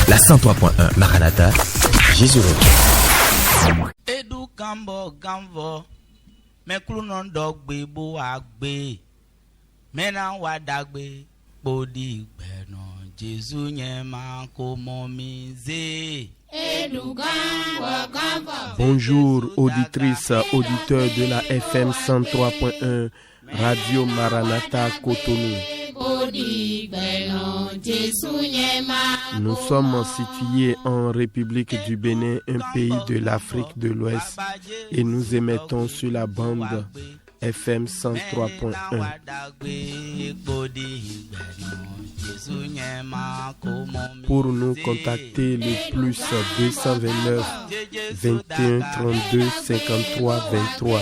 La 103.1 Maranatha, Jésus revient. Edu gambo gambo, meklunon dogbe bo agbe, mena wadagbe, bodi beno, Jésus nyema komomize. Bonjour auditrices, auditeurs de la FM 103.1 Radio Maranatha Cotonou. Nous sommes situés en République du Bénin, un pays de l'Afrique de l'Ouest, et nous émettons sur la bande FM 103.1. Pour nous contacter, le plus 229 21 32 53 23.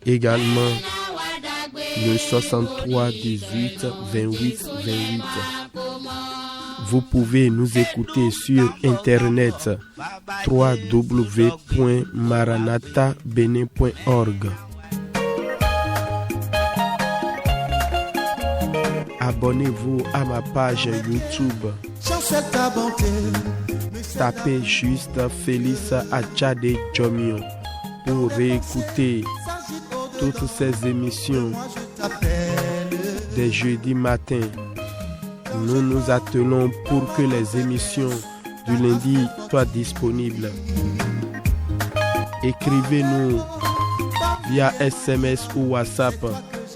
Également le 63 18 28 28. Vous pouvez nous écouter sur internet www.maranathabenin.org. Abonnez-vous à ma page YouTube. Tapez juste Félix Achade Jomio pour réécouter toutes ces émissions des jeudis matins. Nous nous attelons pour que les émissions du lundi soient disponibles. Écrivez-nous via SMS ou WhatsApp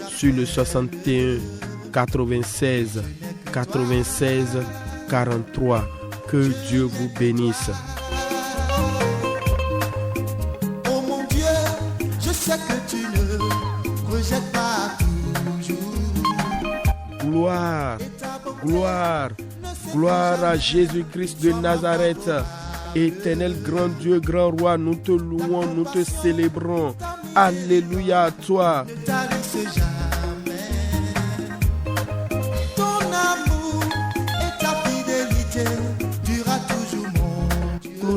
sur le 61 96 96 43. Que Dieu vous bénisse. Oh mon Dieu, je sais que tu ne rejettes pas toujours. Gloire, gloire, gloire à Jésus-Christ de Nazareth. Éternel grand Dieu, grand roi, nous te louons, nous te célébrons. Alléluia à toi.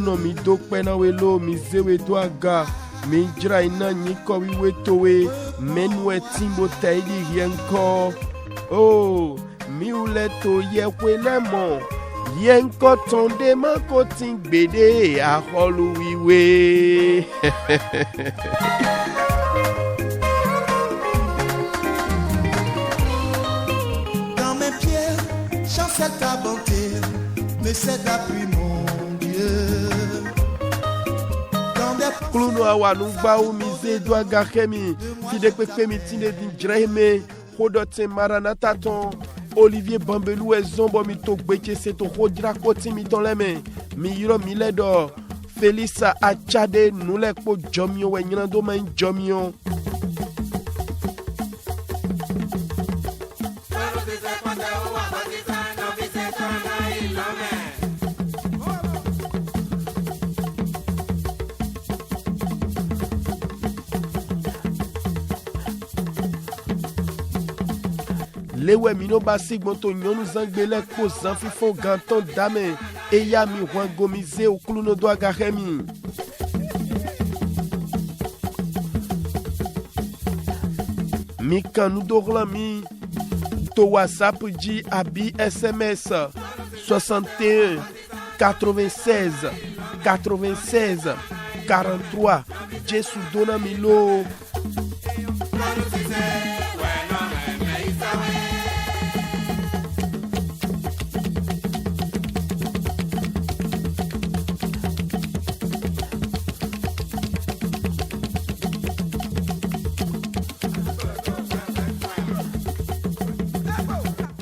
No mi dokpena welo mi zewe doaga mi jira ina nyiko wiwe towe menwe timbo taidi yenko oh mi uleto yekwe lemo yenko tonde mako tingbede aholu wiwe. Dans mes pieds chancelle ta bonté, mais c'est d'appui mon Dieu. Kluno awanu baou mize doa gakemi Fidekwe femi tine din drehme Hodote Maranatha ton Olivier Bambelou e zombo mi tok beke se to hodra koti mi ton leme Mi yiro mi ledo Félix Achade nou lek po jomyo we nyanando men jomyo. Lewe mino basik monto nyonu zangbele ko zanfifon ganton dame eya mi wangomize o kluno do agahemi. Mi kanu dorlami to WhatsApp di abi SMS 61 96 96 43. Jesu dona milo.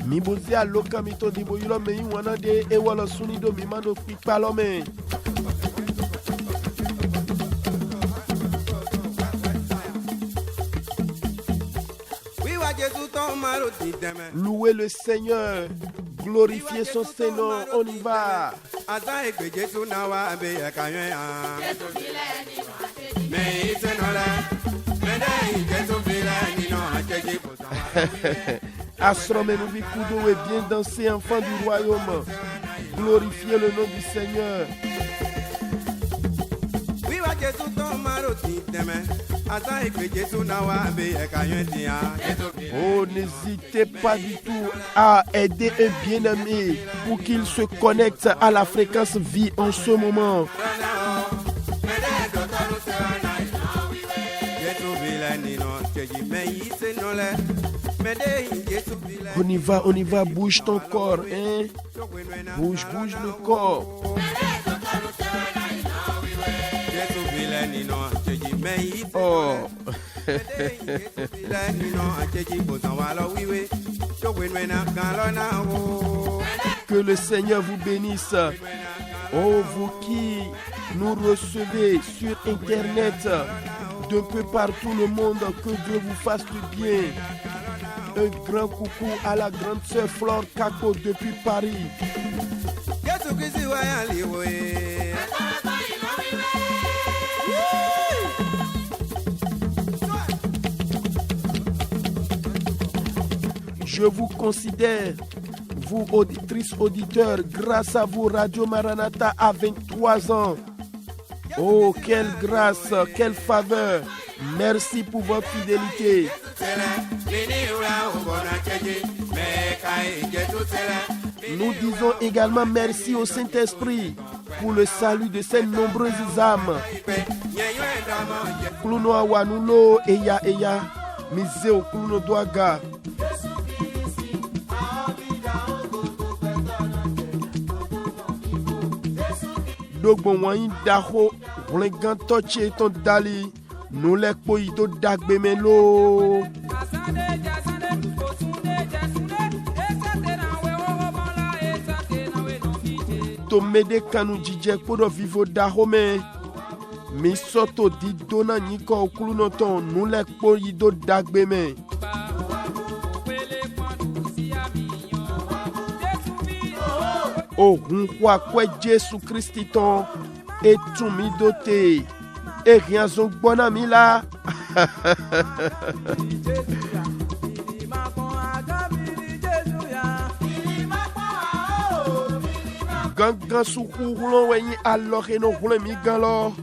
Mi bozi a loka mi to dibo yulo me wana de e wala suni do mi mano pipalo me. Louez le Seigneur, glorifiez son Seigneur, on y va. Astroménou Bikoudo et bien danser, enfant du royaume. Glorifiez le nom du Seigneur. Oh, n'hésitez pas du tout à aider un bien-aimé pour qu'il se connecte à la fréquence vie en ce moment. On y va, bouge ton corps, hein? Bouge le corps. Oh. Que le Seigneur vous bénisse. Oh, vous qui nous recevez sur Internet, d'un peu partout le monde, que Dieu vous fasse du bien. Un grand coucou à la grande sœur Flore Kako depuis Paris. Je vous considère, vous auditrices, auditeurs, grâce à vous, Radio Maranatha a 23 ans. Oh, quelle grâce, quelle faveur. Merci pour votre fidélité. Nous disons également merci au Saint-Esprit pour le salut de ces nombreuses âmes. Kluno awanulo eya miseo kluno doaga. Dogbo wanyi daho rengan toche ton dali nous les poido dagbe melo. Tomede kanu jije podo vivo dahome. Mi soto di dona niko okuluno ton nous les poido dagbe me. Oh, kwa kwe Jésus Christi ton et tout mi doté. Et rien son bon ami là. Gang soukou roulon wenyi alors et non roulon mi galo.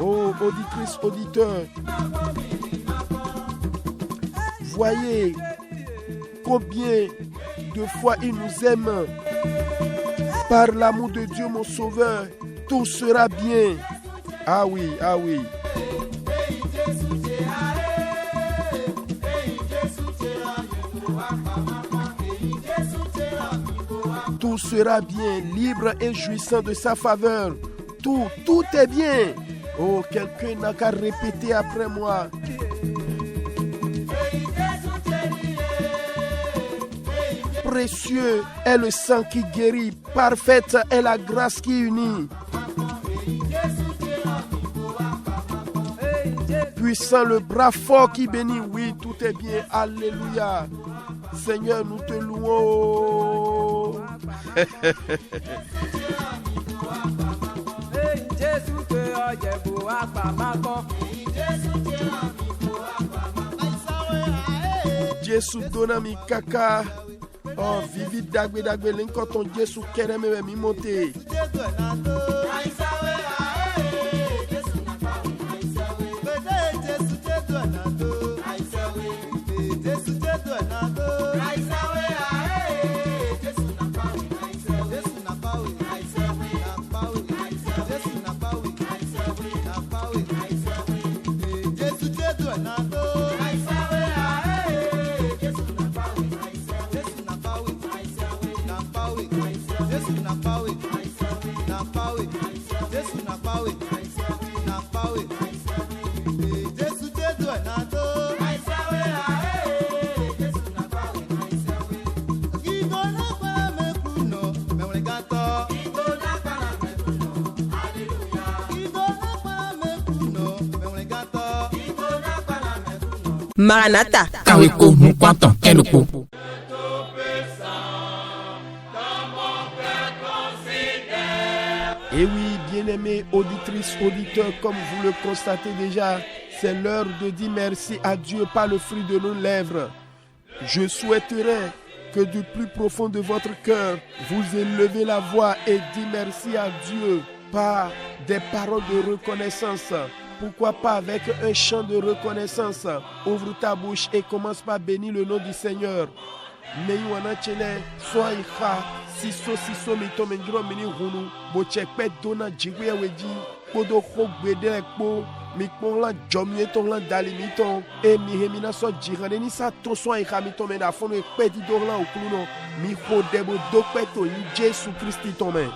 Oh, auditrice, auditeur. Voyez combien de fois il nous aime. Par l'amour de Dieu, mon Sauveur, tout sera bien. Ah oui, ah oui. Tout sera bien, libre et jouissant de sa faveur. Tout est bien. Oh, quelqu'un n'a qu'à répéter après moi. Précieux est le sang qui guérit, parfaite est la grâce qui unit. Puissant le bras fort qui bénit, oui, tout est bien, alléluia. Seigneur, nous te louons. Jésus donna mi kaka. Oh, vivi dagbe l'incoton Jésus kereme mi monte. Maranatha. Kaweko mukwantan enuko. Et oui, bien-aimés auditrices, auditeurs, comme vous le constatez déjà, c'est l'heure de dire merci à Dieu par le fruit de nos lèvres. Je souhaiterais que du plus profond de votre cœur, vous élevez la voix et dites merci à Dieu par des paroles de reconnaissance. Pourquoi pas avec un chant de reconnaissance? Ouvre ta bouche et commence par bénir le nom du Seigneur. Meyuana chele soa ikha siso mito mengiro mini hunu bochekpe dona jigwe weji podo khogbede ekpo mikpon la jomie ton la dalimito e mi hemina so jirane ni sa to soa ikha mito mena fono ekpe di dorla okuluno mi khodebo dokpe to yi Jésus Christ ton men.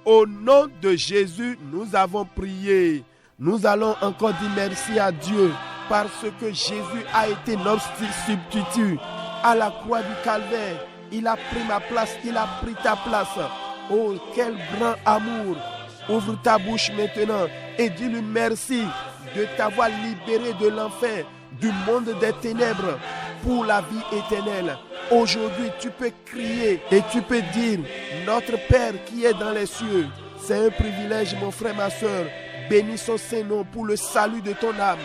Au nom de Jésus, nous avons prié. Nous allons encore dire merci à Dieu parce que Jésus a été notre substitut à la croix du Calvaire. Il a pris ma place, il a pris ta place. Oh, quel grand amour. Ouvre ta bouche maintenant et dis-lui merci de t'avoir libéré de l'enfer, du monde des ténèbres pour la vie éternelle. Aujourd'hui, tu peux crier et tu peux dire, notre Père qui est dans les cieux, c'est un privilège, mon frère, ma soeur. Bénis son Saint-Nom pour le salut de ton âme.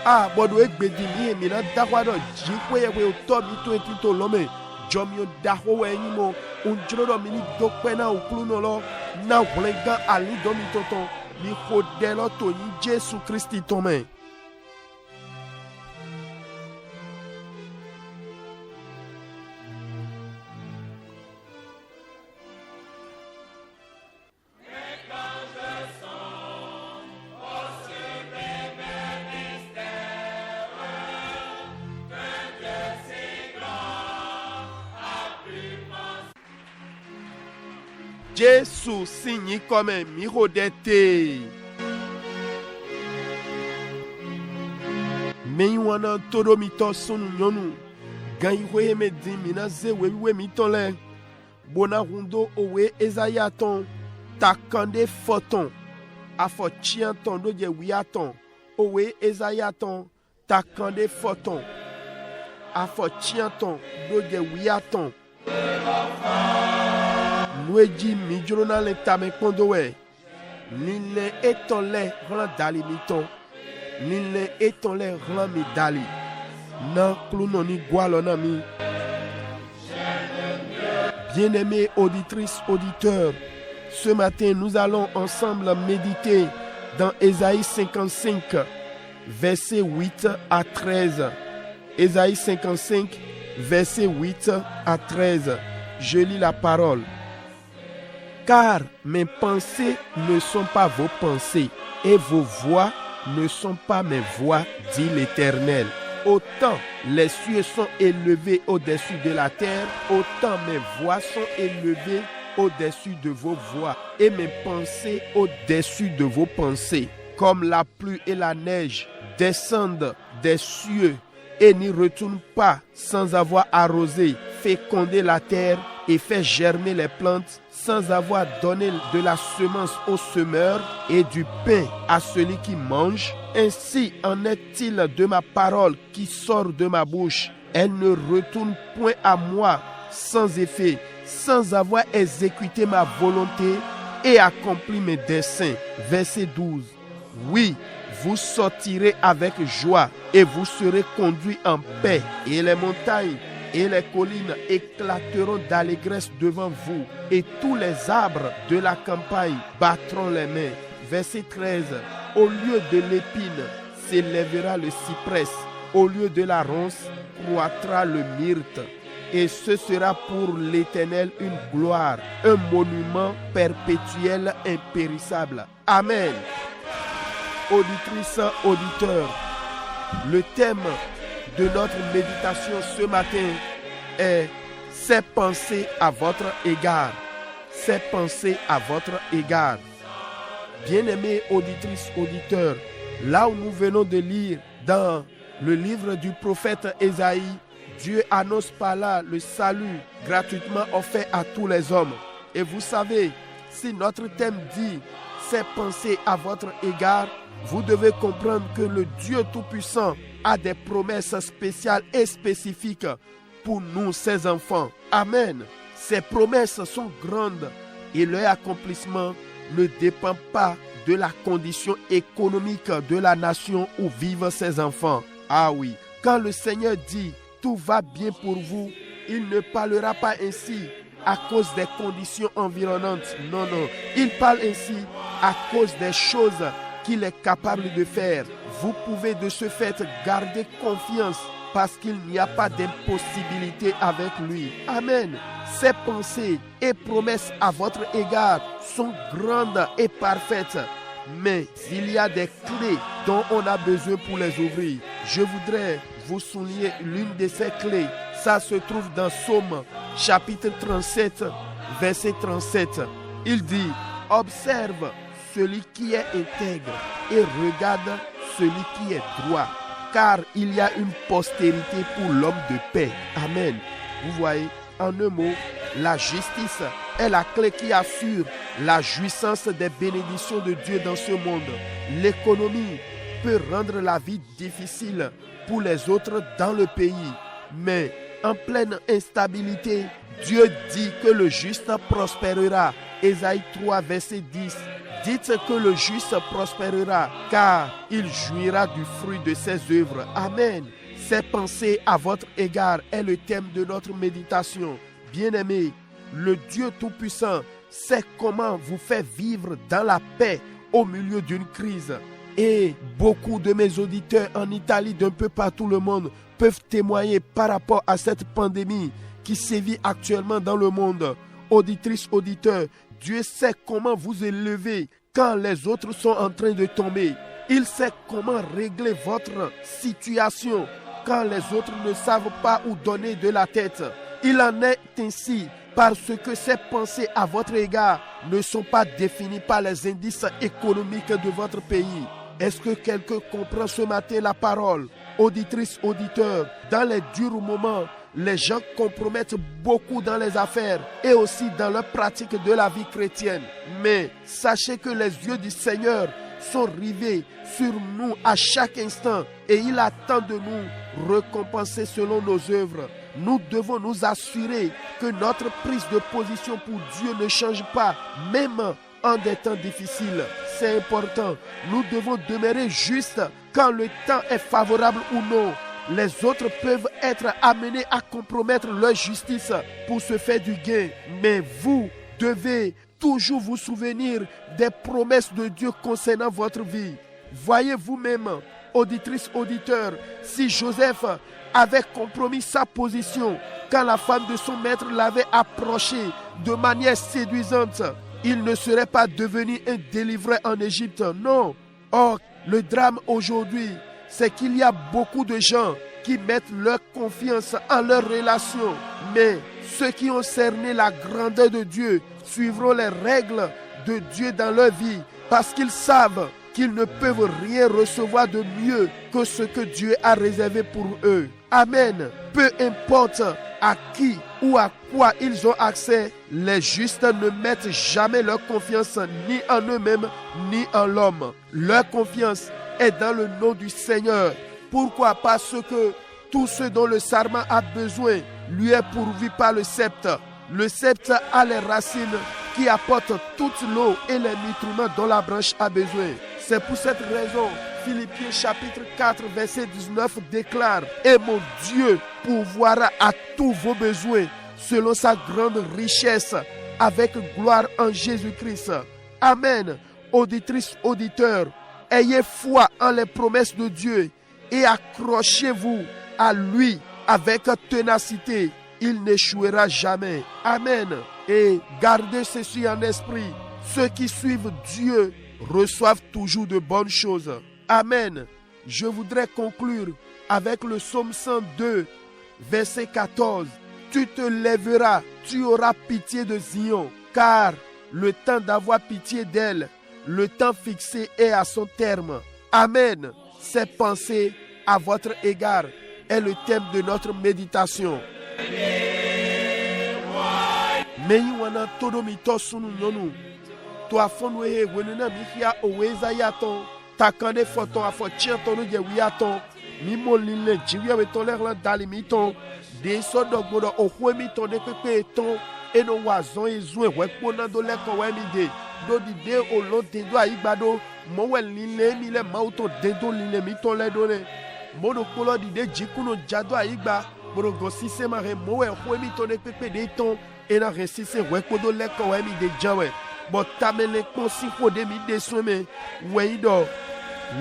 Ah, bodo egbedi mi emina dakwado jikwe yewe otobi to etito lome jomio daho enimo unjrodo mini dokpena okluno lo na wlenga ali domi toto mi hodelo to yi Jésus Christ tome. Jésus signe comme un mirodete. Meywana todo mito sunu nyonu. Ganyiwe me dimina ze wewe mitole. Bona hundo owe ezayaton. Takande foton. Afo chianton do je wiaton. Owe ezayaton. Takande foton. Afo chianton do je wiaton. Nueji mijrona le tame kondowe. Nile etole ran dali miton. Nile etole ran mi dali. Nan klunoni gualona mi. Bien-aimés auditrices, auditeurs, ce matin nous allons ensemble méditer dans Ésaïe 55, versets 8 à 13. Ésaïe 55, versets 8 à 13. Je lis la parole. Car mes pensées ne sont pas vos pensées, et vos voix ne sont pas mes voix, dit l'Éternel. Autant les cieux sont élevés au-dessus de la terre, autant mes voix sont élevées au-dessus de vos voix, et mes pensées au-dessus de vos pensées. Comme la pluie et la neige descendent des cieux et n'y retournent pas sans avoir arrosé, fécondé la terre et fait germer les plantes, sans avoir donné de la semence au semeur et du pain à celui qui mange. Ainsi en est-il de ma parole qui sort de ma bouche. Elle ne retourne point à moi sans effet, sans avoir exécuté ma volonté et accompli mes desseins. Verset 12. Oui, vous sortirez avec joie et vous serez conduits en paix, et les montagnes et les collines éclateront d'allégresse devant vous, et tous les arbres de la campagne battront les mains. Verset 13. Au lieu de l'épine s'élèvera le cyprès, au lieu de la ronce croîtra le myrte. Et ce sera pour l'Éternel une gloire, un monument perpétuel impérissable. Amen. Auditrices, auditeurs, le thème de notre méditation ce matin est « Ces pensées à votre égard ». Ces pensées à votre égard. Bien-aimés auditrices, auditeurs, là où nous venons de lire dans le livre du prophète Ésaïe, Dieu annonce par là le salut gratuitement offert à tous les hommes. Et vous savez, si notre thème dit « ses pensées à votre égard », vous devez comprendre que le Dieu Tout-Puissant a des promesses spéciales et spécifiques pour nous, ses enfants. Amen. Ces promesses sont grandes et leur accomplissement ne dépend pas de la condition économique de la nation où vivent ses enfants. Ah oui, quand le Seigneur dit « tout va bien pour vous », il ne parlera pas ainsi à cause des conditions environnantes. Non, non. Il parle ainsi à cause des choses qu'il est capable de faire. Vous pouvez de ce fait garder confiance parce qu'il n'y a pas d'impossibilité avec lui. Amen. Ses pensées et promesses à votre égard sont grandes et parfaites. Mais il y a des clés dont on a besoin pour les ouvrir. Je voudrais vous souligner l'une de ces clés. Ça se trouve dans Psaume chapitre 37, verset 37. Il dit « Observe celui qui est intègre et regarde celui qui est droit, car il y a une postérité pour l'homme de paix. » Amen. Vous voyez, en un mot, la justice est la clé qui assure la jouissance des bénédictions de Dieu dans ce monde. L'économie peut rendre la vie difficile pour les autres dans le pays, mais en pleine instabilité, Dieu dit que le juste prospérera. Ésaïe 3, verset 10. Dites que le juste prospérera, car il jouira du fruit de ses œuvres. Amen. Ses pensées à votre égard est le thème de notre méditation. Bien-aimés, le Dieu Tout-Puissant sait comment vous faire vivre dans la paix au milieu d'une crise. Et beaucoup de mes auditeurs en Italie, d'un peu partout le monde, peuvent témoigner par rapport à cette pandémie qui sévit actuellement dans le monde. Auditrices, auditeurs, Dieu sait comment vous élever quand les autres sont en train de tomber. Il sait comment régler votre situation quand les autres ne savent pas où donner de la tête. Il en est ainsi parce que ses pensées à votre égard ne sont pas définies par les indices économiques de votre pays. Est-ce que quelqu'un comprend ce matin la parole? Auditrices, auditeurs, dans les durs moments, les gens compromettent beaucoup dans les affaires et aussi dans leur pratique de la vie chrétienne. Mais sachez que les yeux du Seigneur sont rivés sur nous à chaque instant et il attend de nous récompenser selon nos œuvres. Nous devons nous assurer que notre prise de position pour Dieu ne change pas, même en des temps difficiles. C'est important. Nous devons demeurer justes quand le temps est favorable ou non. Les autres peuvent être amenés à compromettre leur justice pour se faire du gain. Mais vous devez toujours vous souvenir des promesses de Dieu concernant votre vie. Voyez vous-même, auditrices, auditeurs, si Joseph avait compromis sa position quand la femme de son maître l'avait approché de manière séduisante, il ne serait pas devenu un délivré en Égypte. Non. Or, le drame aujourd'hui, c'est qu'il y a beaucoup de gens qui mettent leur confiance en leurs relations. Mais ceux qui ont cerné la grandeur de Dieu suivront les règles de Dieu dans leur vie parce qu'ils savent qu'ils ne peuvent rien recevoir de mieux que ce que Dieu a réservé pour eux. Amen. Peu importe à qui ou à quoi ils ont accès, les justes ne mettent jamais leur confiance ni en eux-mêmes ni en l'homme. Leur confiance est dans le nom du Seigneur. Pourquoi? Parce que tout ce dont le sarment a besoin lui est pourvu par le sceptre. Le sceptre a les racines qui apportent toute l'eau et les nutriments dont la branche a besoin. C'est pour cette raison, Philippiens chapitre 4, verset 19 déclare « Et mon Dieu pourvoira à tous vos besoins selon sa grande richesse avec gloire en Jésus-Christ. » Amen. Auditrices, auditeurs, ayez foi en les promesses de Dieu et accrochez-vous à lui avec ténacité. Il n'échouera jamais. Amen. Et gardez ceci en esprit. Ceux qui suivent Dieu reçoivent toujours de bonnes choses. Amen. Je voudrais conclure avec le psaume 102, verset 14. Tu te lèveras, tu auras pitié de Zion, car le temps d'avoir pitié d'elle Le temps fixé est à son terme. Amen. Ces pensées à votre égard est le thème de notre méditation. Meyi wana todo mito sunu nyonu. To afonu ehe wenuna mihia oweza yaton. Takande foton afo chiantonu je wiaton. Mimo lile jiwia weton lerlan dali miton. De so dogbodo ohwe miton de pepe eton. Eno wazon ezue wekpona do leko wemide. Do di de olo dedo aigbado. Mowe lile mile mauto dedo lile miton le done. Mono kolo di de jikuno jado aigba. Mono gosise mare mowe ohwe miton de pepe de ton. Ena resise wekpodo leko wemide jawe. Bon tamele konsi fode mi de sweme. Weido.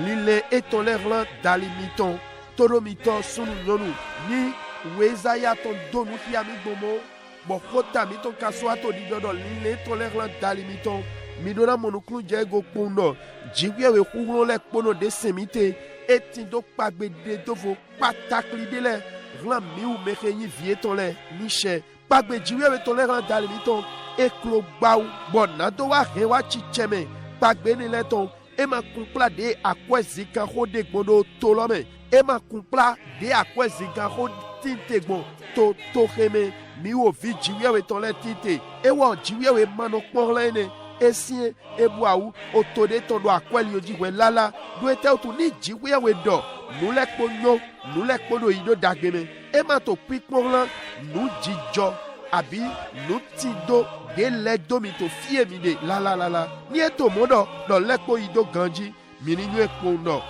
Lile eton lerlan dali miton. Todo miton sunu nyonu. Ni weza yaton donu hiami gomo. Bon kota miton kaswato di dodo. Lile eton lerlan dali miton. Midona monoklu jego pondo. Jiwe we kuhlo le pono de semite. Etindo pagbe de dovo patakli de le. Ran miu mekenyi vieton le. Niche. Pagbe jiwe we ton lerlan dali miton. Eklo baou bon nado wa hewa chicheme pagbe ni leton ema kumpla de akwe zika ho de gbondo tolome ema kumpla de akwe zika ho tinte gbon to heme mi wo vi jiwe we ton le tinte e wo jiwe we mano porle ne esien ebuaou otode ton do akwe li oji we lala do ete otu ni jiwe we do nu le ponyo nu le podo ido dagbeme ema to pikporlan nu jijo abi nu tindo de ledo mi to fie mi de la ni eto modo do lepo ido ganji mi ni nwe pondo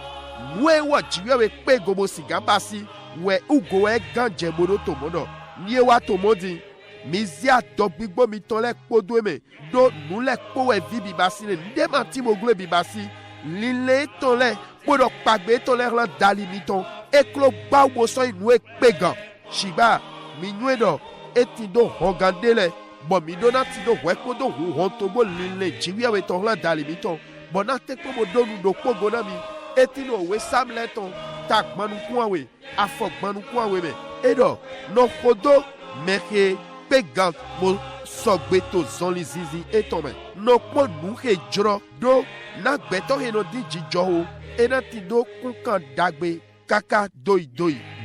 nwe wo jiwe we pe gobo sigamba si we ugo e ganje modo to modo ni e wa to modi mi zia do gbigbo mi ton le podo me do nu le po we vi bibasi le de manti mo glo bibasi lile ton le podo pagbe ton le ran dali mi ton eklo ba wo so inu e pegan shiba mi nwe do etindo hongandele bon mi dona tido wekodo hu hontobo lile jiwi awe ton la dali miton bon na te ko donu do pogo na mi etino we samleton tak manu kuawe afok manu kuawe me edo no kodo meke pegant mo sogbeto zonli zizi etome no po nu he jro do na gbeto he no di jijo ena tido kunkan dagbe kaka doi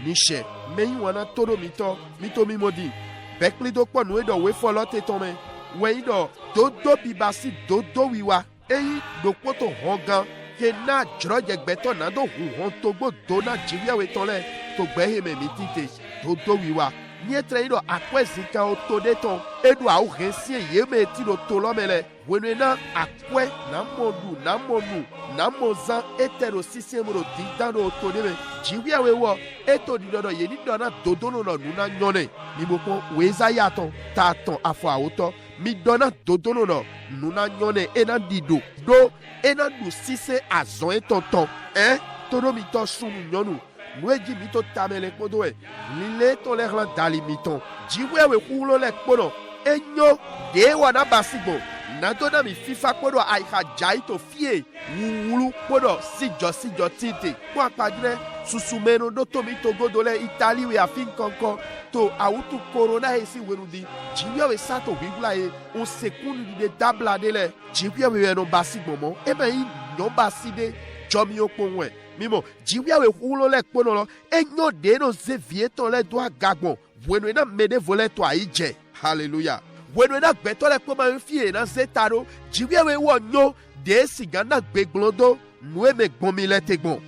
niche meyi wana todo mito mimodi Bekli do po nou e do we folote tome. We do dodo bibasi dodo wiwa. Eyi do po to hongan. Ke na droge beto na do hontogo do na jiria we tole. To behe me mitite dodo wiwa. Nye tre do akwe zika o to de ton. Edu a ou rensie ye me ti do tolomele. Wenwe na akwe na mondu na monu. Na mozan etero sisye mo do di dan do to de me. Jiria we wo eto di do ye ni do na dodo no nuna nyone. Mi moko weza yaton ta ton afo auto mi dona dodo no nuna nyone ena dido do ena du sise azon etonton todo mi to sunu nyonu nweji mi to tamele kodo e lile to le ran dali miton jiwe we kulo le kono enyo de wana basigo na to na mi fifa kodo ai ha jai to fie wulu kodo sijo tinte kwa padre susumeno do to mi to godole Italy we afin konko to autu corona esi wenudi jiwe we sato bibla e on sekundu de dabla de le jiwe we no basi momo e be yi no basi de jomi oponwe mimo jiwe we hulo le pono lo enyo de no ze vieto le do agagbon bueno na mede vole to aije hallelujah bueno na gbeto le po ma fie na zetaro jiwe we wo nyo de sigana gbeglondo nwe me gbomi le tegbon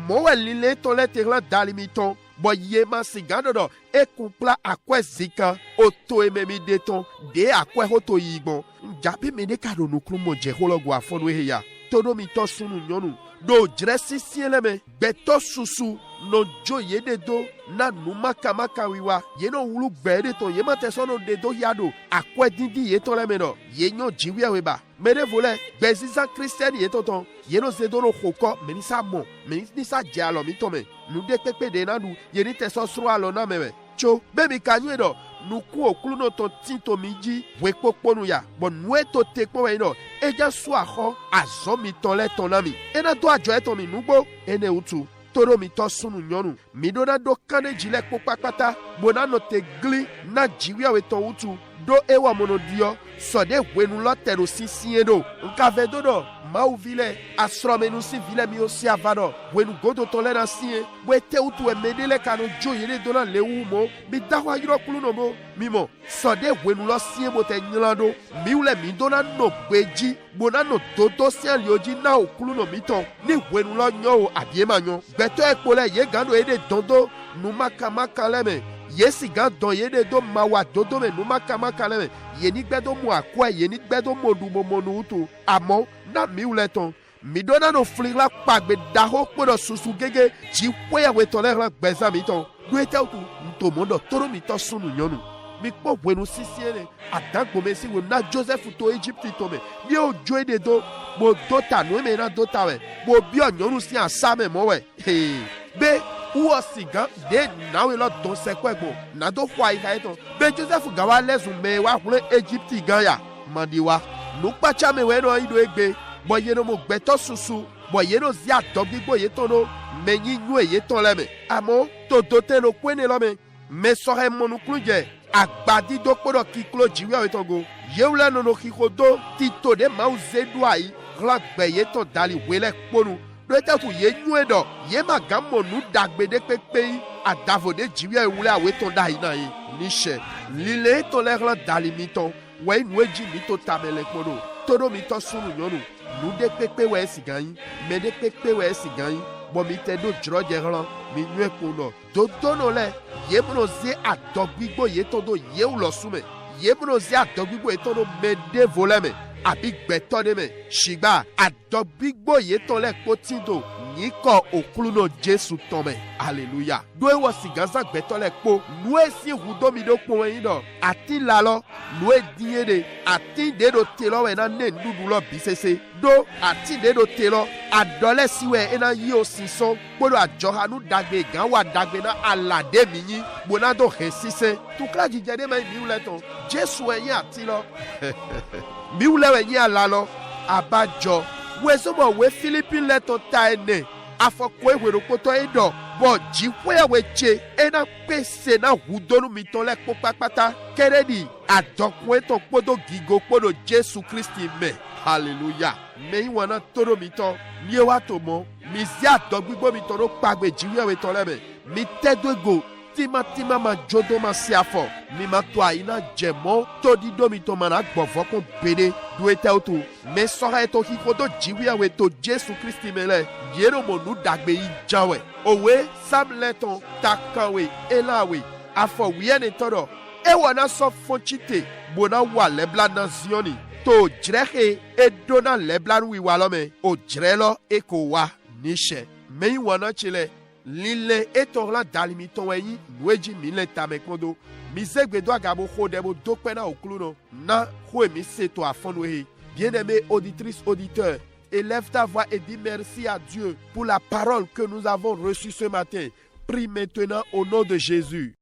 Mowe lile ton le terlan dali miton bo yema sigano do e kumpla akwe zika oto ememi deton de akwe hoto yigbon njabi mene kado nuklu mo jeholo gwa fonu heya todo mito sunu nyonu do dresi sieleme beto susu no jo yede do na numa kamaka wiwa yeno wulu gbede ton yema tesono de do yado akwe dindi yeton le meno yenyo jiwi weba mene vole bezizan Christian yeton ton yeno zedoro hoko menisa mo menisa jalo mitome nu de pepe de nadu yeni teso sro alo na meme cho bemi kanyu do nuku okulu no ton tinto miji wekpokponu ya bon nueto tekpo we no eja so aho azomi ton le ton nami ena do ajo eton mi nugbo ene utu toro mi to sunu nyonu mi do na do kane jile kpokpakpata bona no te gli na jiwi awe to utu do ewa mono dio so de wenu lo tero sisi edo nka vedo do mau vile asromenu si vile mi osi avado wenu godo to le na sie we te utu e medele kanu jo yele do na lewu mo mi dawa yiro kulu no mo mi mo so de wenu lo sie mo te nyilando mi ule mi do na no gbeji bona no dodo si alioji na okulu no mi ton ni wenu lo nyo abie ma nyo gbeto ekpole ye gando ede dondo numaka makaleme yesi gan don yede do mawa dodo me numaka makaleme ye ni gbedo mu akwa ye ni gbedo modu momonu utu amo na mi uleton mi dona no flira pagbe daho podo susu gege ji kwe we to le ran gbeza mi ton do ete utu nto mondo toro mi to sunu nyonu mi po wenu sisiere adagbo me si we na Joseph to Egypt to me mi o jo ede do mo do ta no me na do ta we mo bi onyonu si asame mo we be uo sigan de nawe lo don sekwegbo na do kwa ika eton be Joseph gawa lesun me wa kule Egypt gan ya mandiwa nu pacha me we no ido egbe bo ye no mo gbeto susu bo ye no zi adogbigbo ye ton no me yin nu ye ton le me amo to do te no kwene lo me sore monu kluje agbadi do podo kiklo jiwe awe go yeule no no kikodo tito de mauzedu ai glagbe ye ton dali wele ponu lọ́tẹ̀ fún yé nyú ẹ̀ dọ̀ yé má gán mọ̀ nù dàgbédé pépé yìí àdàfọ̀dé jìwé ìwúlẹ̀ àwẹ̀ tó dà yìí náà yìí níṣẹ́ lílé tó lẹ́rọ̀ dàlí mi tán wẹ́ inú èjì mi tó tàmẹ̀lẹ̀ kpọ́dọ̀ tódó mi tọ́ sunu nyɔnu nu de kpekpe wɛ esi gã yi mɛ de kpekpe wɛ esi gã yi bɔn mi tɛ do dzrɔdze ɣlɔ mi nyuɛ ko nɔ dodono lɛ yemuno zie adɔgbigbo yetɔ do yewu lɔ sume yemuno zie adɔgbigbo yetɔ do mɛ de vo lɛ mɛ àbí gbɛtɔ de mɛ sigba adɔgbigbo yetɔ lɛ kpoti do yìí kɔ òkúlu náà jésù tán mɛ hallelujah do ewɔ sigansa gbɛtɔ lɛ kpo nu esi hudomi do kpo wɛnyi dɔ ati lalɔ nu edie de ati de do telɔ wɛ na ne nuɖuɖu lɔ bisese do ati de do telɔ adɔlɛ si wɛ ena yi o sisɔn kpodo adzɔhanu dagbe gã wa dagbe na alade mi nyi gbona do he sise tukla dzidzɛ de ma miwu lɛ tɔn jésù ɛnyi ati lɔ miwu lɛ wɛ nyi ala lɔ abadzɔ wezobɔ we philippine lɛ tɔn ta ene afɔkɔ ewerokpotɔ edɔ bɔn dziƒoyawe tse ena pese na hudonu mitɔ lɛ kpɔ kpakpata kɛrɛdi adɔkɔetɔ kpodo gigo kpodo jésù kristi mɛ hallelujah mɛyin wɔna todo mitɔ mie wa to mɔ mizi adɔgbigbo mitɔ do kpagbe dziwuyawe tɔ lɛ mɛ mi tɛ do ego timatima ma jodo ma si afɔ mi ma to ayina jɛmɔ todido mitɔ ma na gbɔvɔ ko bede do etɛw to mɛ sɔrɔ etɔ kiko do dziwuyawe to jésù kristi mɛ lɛ yero mo nu dagbe yi jawɛ òwe samlɛtɔn takanwe elawe afɔ wiɛni tɔdɔ ewɔ na sɔ fɔtsite bona wa lɛbla na zioni to dzrɛxe edo na lɛbla wiwa lɔ mɛ o dzrɛ lɔ eko wa nisɛ mɛyin wɔna tsi lɛ lile etɔɣla dalimitɔn ɛyin nuedzi mi le tame kpɔdo mizegbedo agabo xɔ ɖe bo do kpe na okulu nɔ na xɔ mi seto afɔnu he bien-aimés auditrices auditeurs élève ta voix et dis merci à Dieu pour la parole que nous avons reçue ce matin. Prie maintenant au nom de Jésus.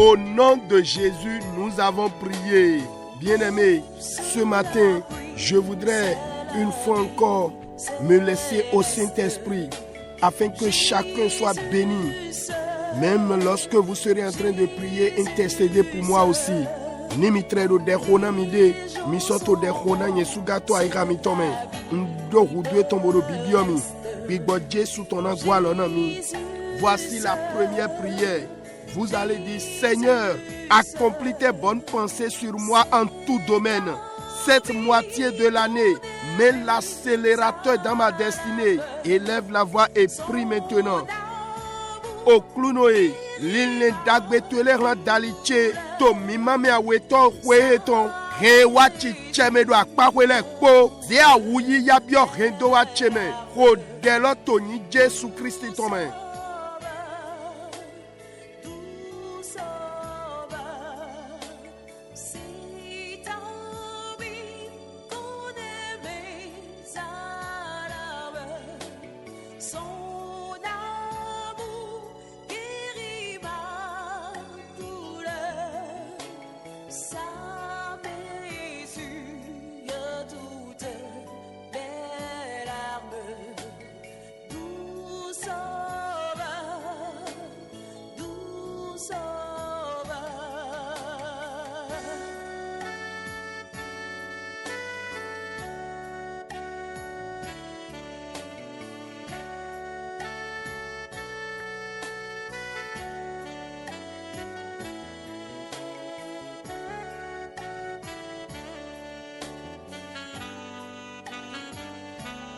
Au nom de Jésus, nous avons prié. Bien-aimés, ce matin, je voudrais une fois encore me laisser au Saint-Esprit afin que chacun soit béni. Même lorsque vous serez en train de prier, intercédez pour moi aussi. Nimitredo de khona mide, misoto de khona nyesugato aira mitome. Ndo hudwe tombodo bibiomi. Bigbo Jésus ton mi. Voici la première prière. Vous allez dire, Seigneur, accomplis tes bonnes pensées sur moi en tout domaine. Cette moitié de l'année, mets l'accélérateur dans ma destinée. Élève la voix et prie maintenant. O klunoe, l'île d'agbetele randaliche, to mimame aweton kweton, rewachi cheme do akpawele po, de awuyi yabio rendo wa cheme, ho delo toni Jésus Christ tome.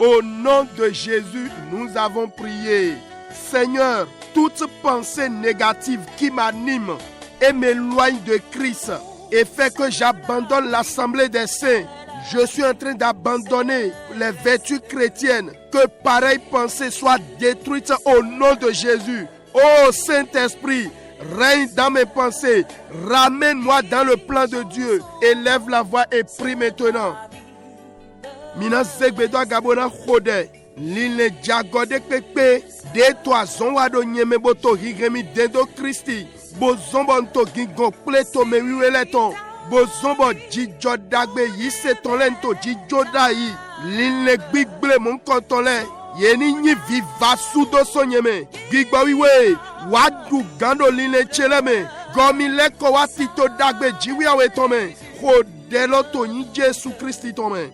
Au nom de Jésus, nous avons prié. Seigneur, toute pensée négative qui m'anime et m'éloigne de Christ et fait que j'abandonne l'assemblée des saints, je suis en train d'abandonner les vertus chrétiennes. Que pareille pensée soit détruite au nom de Jésus. Ô Saint-Esprit, règne dans mes pensées. Ramène-moi dans le plan de Dieu. Élève la voix et prie maintenant. Mina zegbedo gabona khode. Line jagode pepe. De toi zonwado nyeme boto higemi dendo Christi. Bozombo nto gingo pleto me wiweleton. Bozombo jijo dagbe yise ton lento jijo dayi. Line gbigble mon kontole. Yeni nyi viva sudo sonyeme. Gigba wiwe. Wadu gando line cheleme. Gomi leko watito dagbe jiwi awe tome. Kodelo to nyi Jesu Christi tome.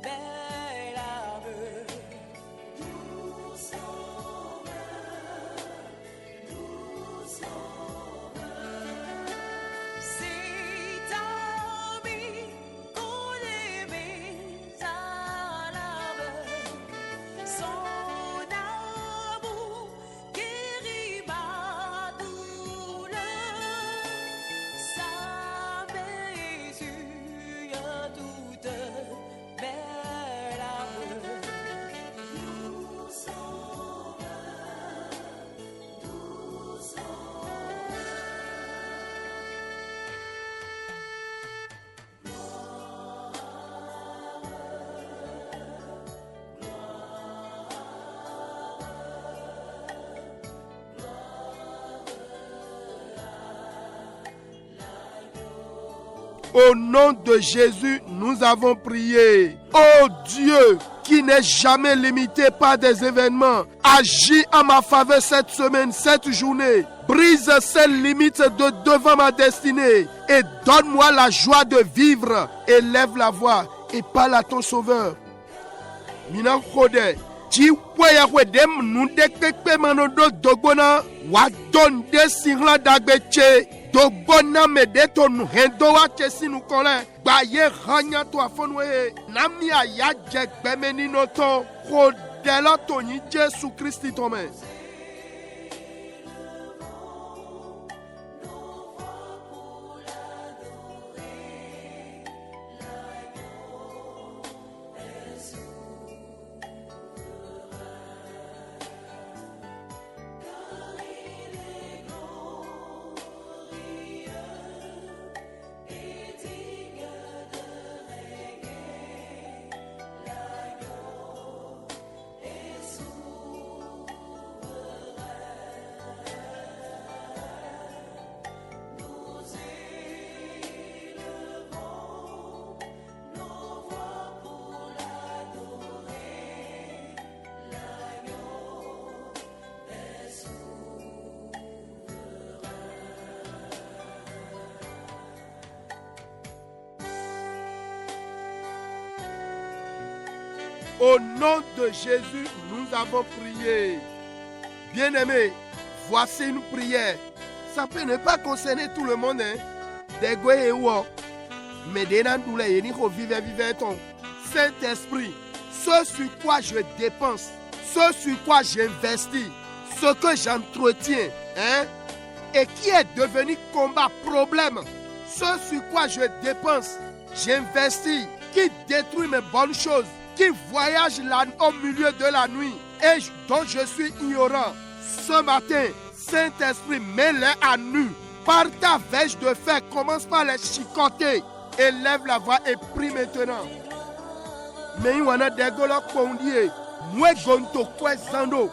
Au nom de Jésus, nous avons prié. Oh Dieu, qui n'est jamais limité par des événements, agis en ma faveur cette semaine, cette journée. Brise ces limites de devant ma destinée et donne-moi la joie de vivre. Élève la voix et parle à ton sauveur. Mina khode, ti kwaya kwedem nunde kekpe manodo dogbona wa donde singla dagbeche. Dogbona medeto nu hendo wa chesi nu kole gba ye hanya to afonwe nami aya jegbeme ni noto kodelo to yin Jesu Christi tome. Au nom de Jésus, nous avons prié. Bien-aimés, voici une prière. Ça peut ne pas concerner tout le monde. Mais Saint-Esprit, ce sur quoi je dépense, ce sur quoi j'investis, ce que j'entretiens, et qui est devenu combat, problème, ce sur quoi je dépense, j'investis, qui détruit mes bonnes choses, qui voyage au milieu de la nuit et dont je suis ignorant. Ce matin, Saint-Esprit, mets-les à nu. Par ta verge de fer, commence par les chicoter. Élève la voix et prie maintenant. Mais il y a des gens qui disent, nous gonto kwezando,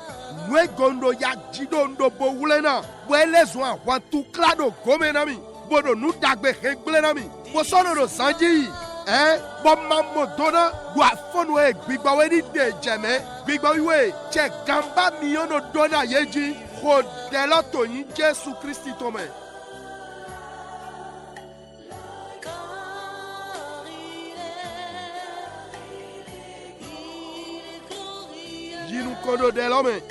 nous gondo ya jidondo bowulena, les oins wantu klado gomenami, bodo nous dagbe heglenami, bosono no sanji. Bon maman donna doit fonwe gbigbawe ni de jeme gbigbawe che gamba miono donna yeji hodelo to yin Jesu Christi tome. Yinu kodo de l'homme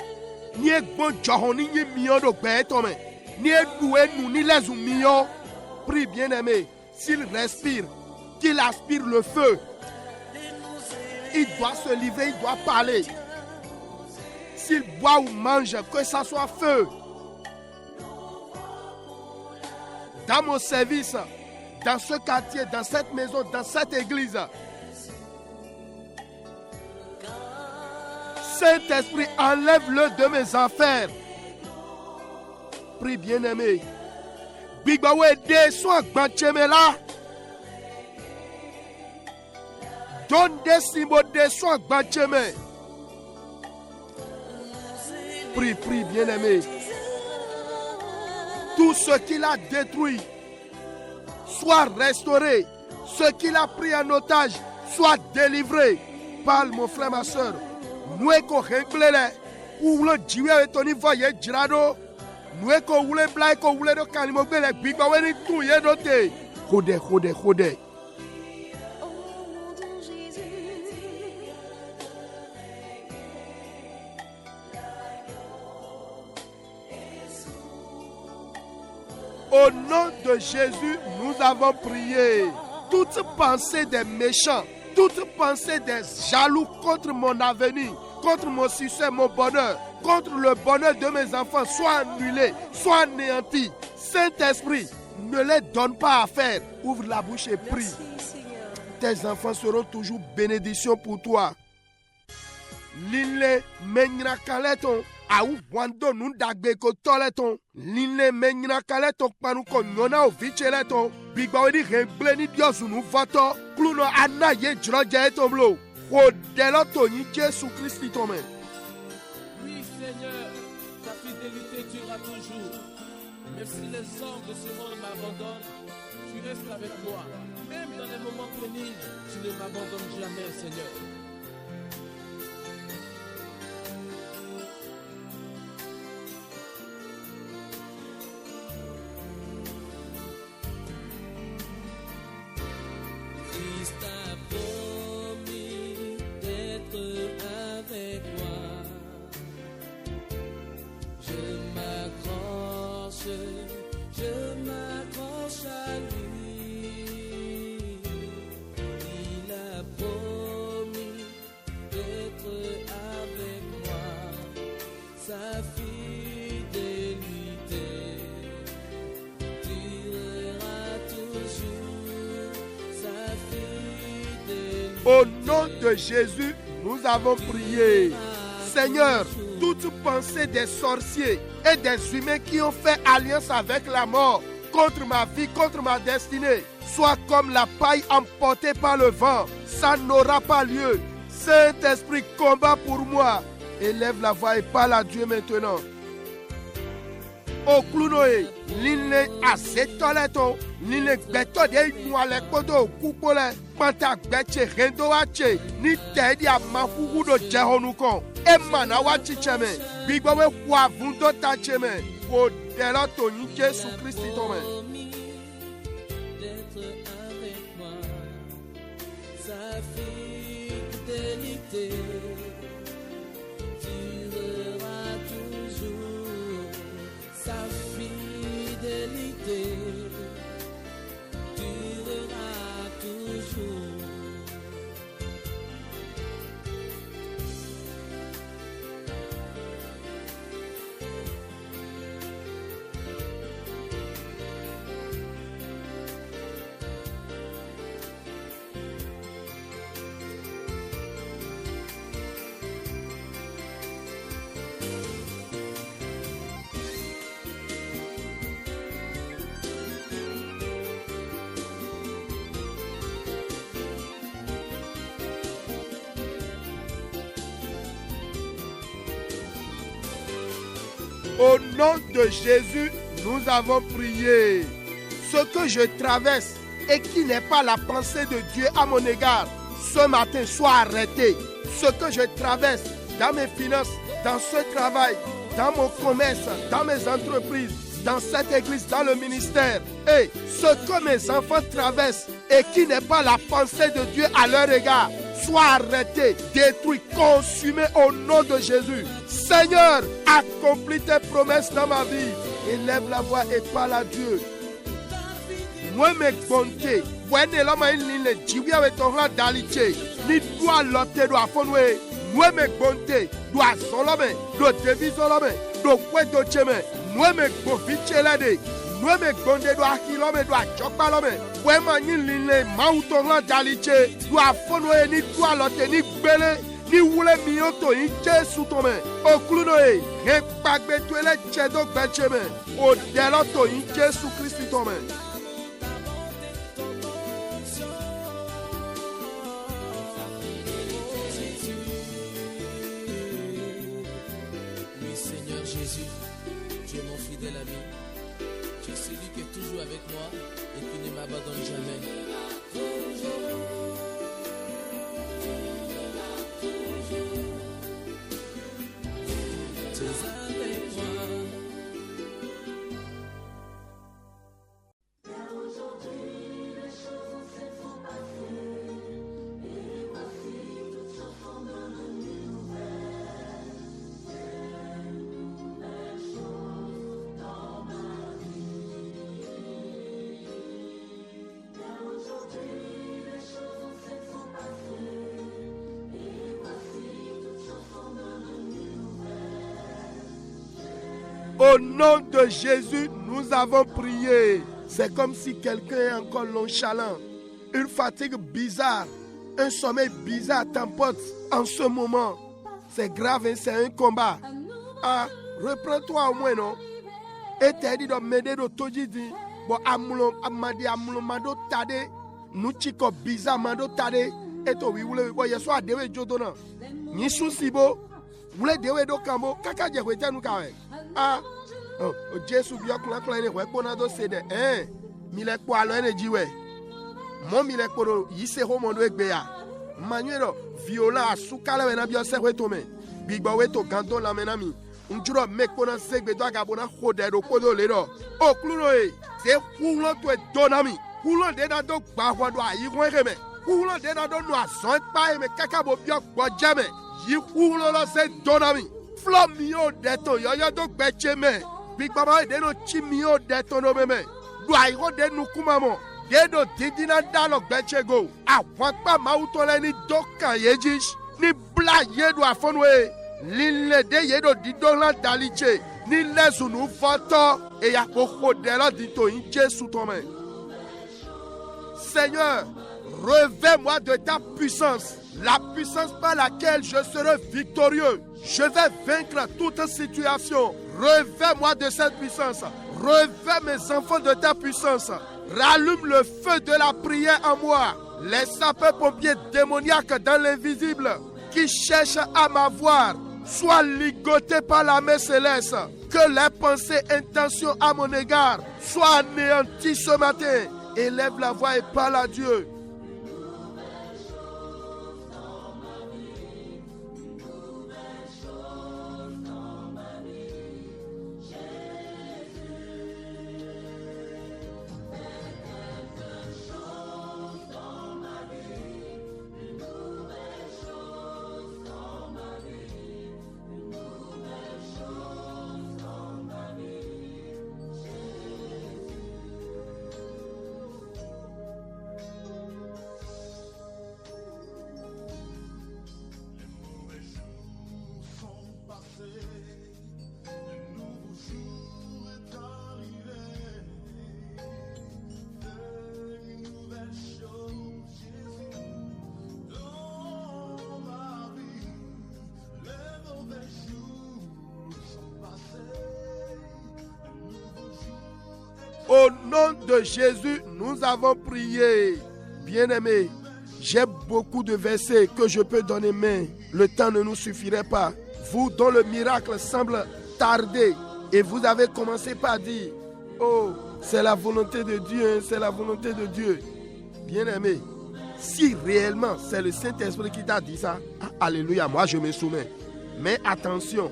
ni egbon johoni ni miono gbe tome ni edoué nous ni les mio. Prie bien-aimé, s'il respire, qu'il aspire le feu. Il doit se livrer, il doit parler. S'il boit ou mange, que ça soit feu. Dans mon service, dans ce quartier, dans cette maison, dans cette église. Saint-Esprit, enlève-le de mes affaires. Prie bien-aimé. Bigbawe de soit gbanchemela. Donne des symboles de soit gbancheme. Prie, prie bien-aimé. Tout ce qu'il a détruit soit restauré. Ce qu'il a pris en otage soit délivré. Parle mon frère, ma soeur. Nous éco renglele. Ou le jiwe etoni voye jirado. Nous éco oule bla éco oule do kanimo bele bigba weni tu ye dote. Khode. Au nom de Jésus, nous avons prié. Toute pensée des méchants, toute pensée des jaloux contre mon avenir, contre mon succès, mon bonheur, contre le bonheur de mes enfants, soit annulée, soit anéantie. Saint-Esprit, ne les donne pas à faire. Ouvre la bouche et prie. Tes enfants seront toujours bénédiction pour toi. Lile menyra kaleton. Aou wando nun dagbe ko toleton. Lile menyra kaleton panu ko nyona o vicheleton. Bigba wedi rengle ni diosu nu voto. Kluno anna ye jroje etomlo. O deloto ni Jésus Christ tome. Oui Seigneur, ta fidélité durera toujours. Même si les hommes de ce monde m'abandonnent, tu restes avec moi. Même dans les moments pénibles, tu ne m'abandonnes jamais, Seigneur. Christ a promis d'être avec moi. Je m'accroche à lui. Il a promis d'être avec moi. Sa fidélité durera toujours. Sa fidélité. Au nom de Jésus, nous avons prié. Seigneur, toute pensée des sorciers et des humains qui ont fait alliance avec la mort contre ma vie, contre ma destinée, soit comme la paille emportée par le vent, ça n'aura pas lieu. Saint-Esprit, combat pour moi. Élève la voix et parle à Dieu maintenant. Oklunoe, l'inle asetoleton, l'inle beto de inuale kodo kupole, panta beche rendo wache, ni tedi a mafugu do jehonukon, emana wachi cheme, bigwawe kwa vundo ta cheme, o deloto ni Jésus Christ tome. D'être avec moi, sa fidélité durera toujours. Sa fidélité durera toujours. Au nom de Jésus, nous avons prié. Ce que je traverse et qui n'est pas la pensée de Dieu à mon égard, ce matin soit arrêté. Ce que je traverse dans mes finances, dans ce travail, dans mon commerce, dans mes entreprises, dans cette église, dans le ministère, et ce que mes enfants traversent et qui n'est pas la pensée de Dieu à leur égard, soit arrêté, détruit, consumé au nom de Jésus. Seigneur, accomplis tes promesses dans ma vie. Élève la voix et parle à Dieu. Moi, mes bontés, ni doit lotter, doit fonouer, nous me bonté, doit solome, do devisolome, do kweto cheme, nous me gofichelade, nous me bonde do akilome, do achokbalome, wema ni lile mautonga daliche, do afonoe ni do alote ni bele, ni wule miyoto ni Jesu tome, oklunoe, ne pagbe tuele chedo becheme, o deloto ni Jesu Christi tome. Jésus, tu es mon fidèle ami. Tu es celui qui est toujours avec moi et qui ne m'abandonne jamais. Tu es avec moi. Au nom de Jésus, nous avons prié. C'est comme si quelqu'un est encore nonchalant. Une fatigue bizarre, un sommeil bizarre t'emporte en ce moment. C'est grave, hein, c'est un combat. Ah, reprends-toi au moins, non? Et t'as dit de m'aider de tout dire. Bon, amadi mado tade, nous chiko bizarre mado tade. Et toi, oui, vous y soit dewe jodona. Ni soucibo, vous le dewe do kambo, kaka djewete nous kawe. Ah, oh, Jésus bien kula ne ouais konado sede mile kwa alo ene jiwe mo mile koro yise ho mondo egbeya manuelo viola asukala we na bio se we tome bigba we to gando la menami unjuro mekona segbe do agabona khode do kodo le do o kluno se kulo to e donami kulo de na do gba ho do ayi won reme kulo de na do no ason pa e me kaka bo bio gbo jame yi kulo lo se donami Flomio deto yoyo do gbecheme big baba de no chimio deto no meme do airo de no kumamo de do didina dalo gbechego awon pa mautole ni doka yejish ni bla yedo afonwe lile de yedo didola daliche ni lesunu foto e ya koko de la dito in Jesu tome. Seigneur, revêt-moi de ta puissance, la puissance par laquelle je serai victorieux. Je vais vaincre toute situation. Revêt-moi de cette puissance. Revêt mes enfants de ta puissance. Rallume le feu de la prière en moi. Les sapeurs-pompiers démoniaques dans l'invisible qui cherchent à m'avoir soient ligotés par la main céleste. Que les pensées, intentions à mon égard soient anéanties ce matin. Élève la voix et parle à Dieu. Au nom de Jésus, nous avons prié. Bien-aimés, j'ai beaucoup de versets que je peux donner, mais le temps ne nous suffirait pas. Vous dont le miracle semble tarder, et vous avez commencé par dire, oh, c'est la volonté de Dieu, c'est la volonté de Dieu. Bien-aimés, si réellement c'est le Saint-Esprit qui t'a dit ça, alléluia, moi je me soumets. Mais attention,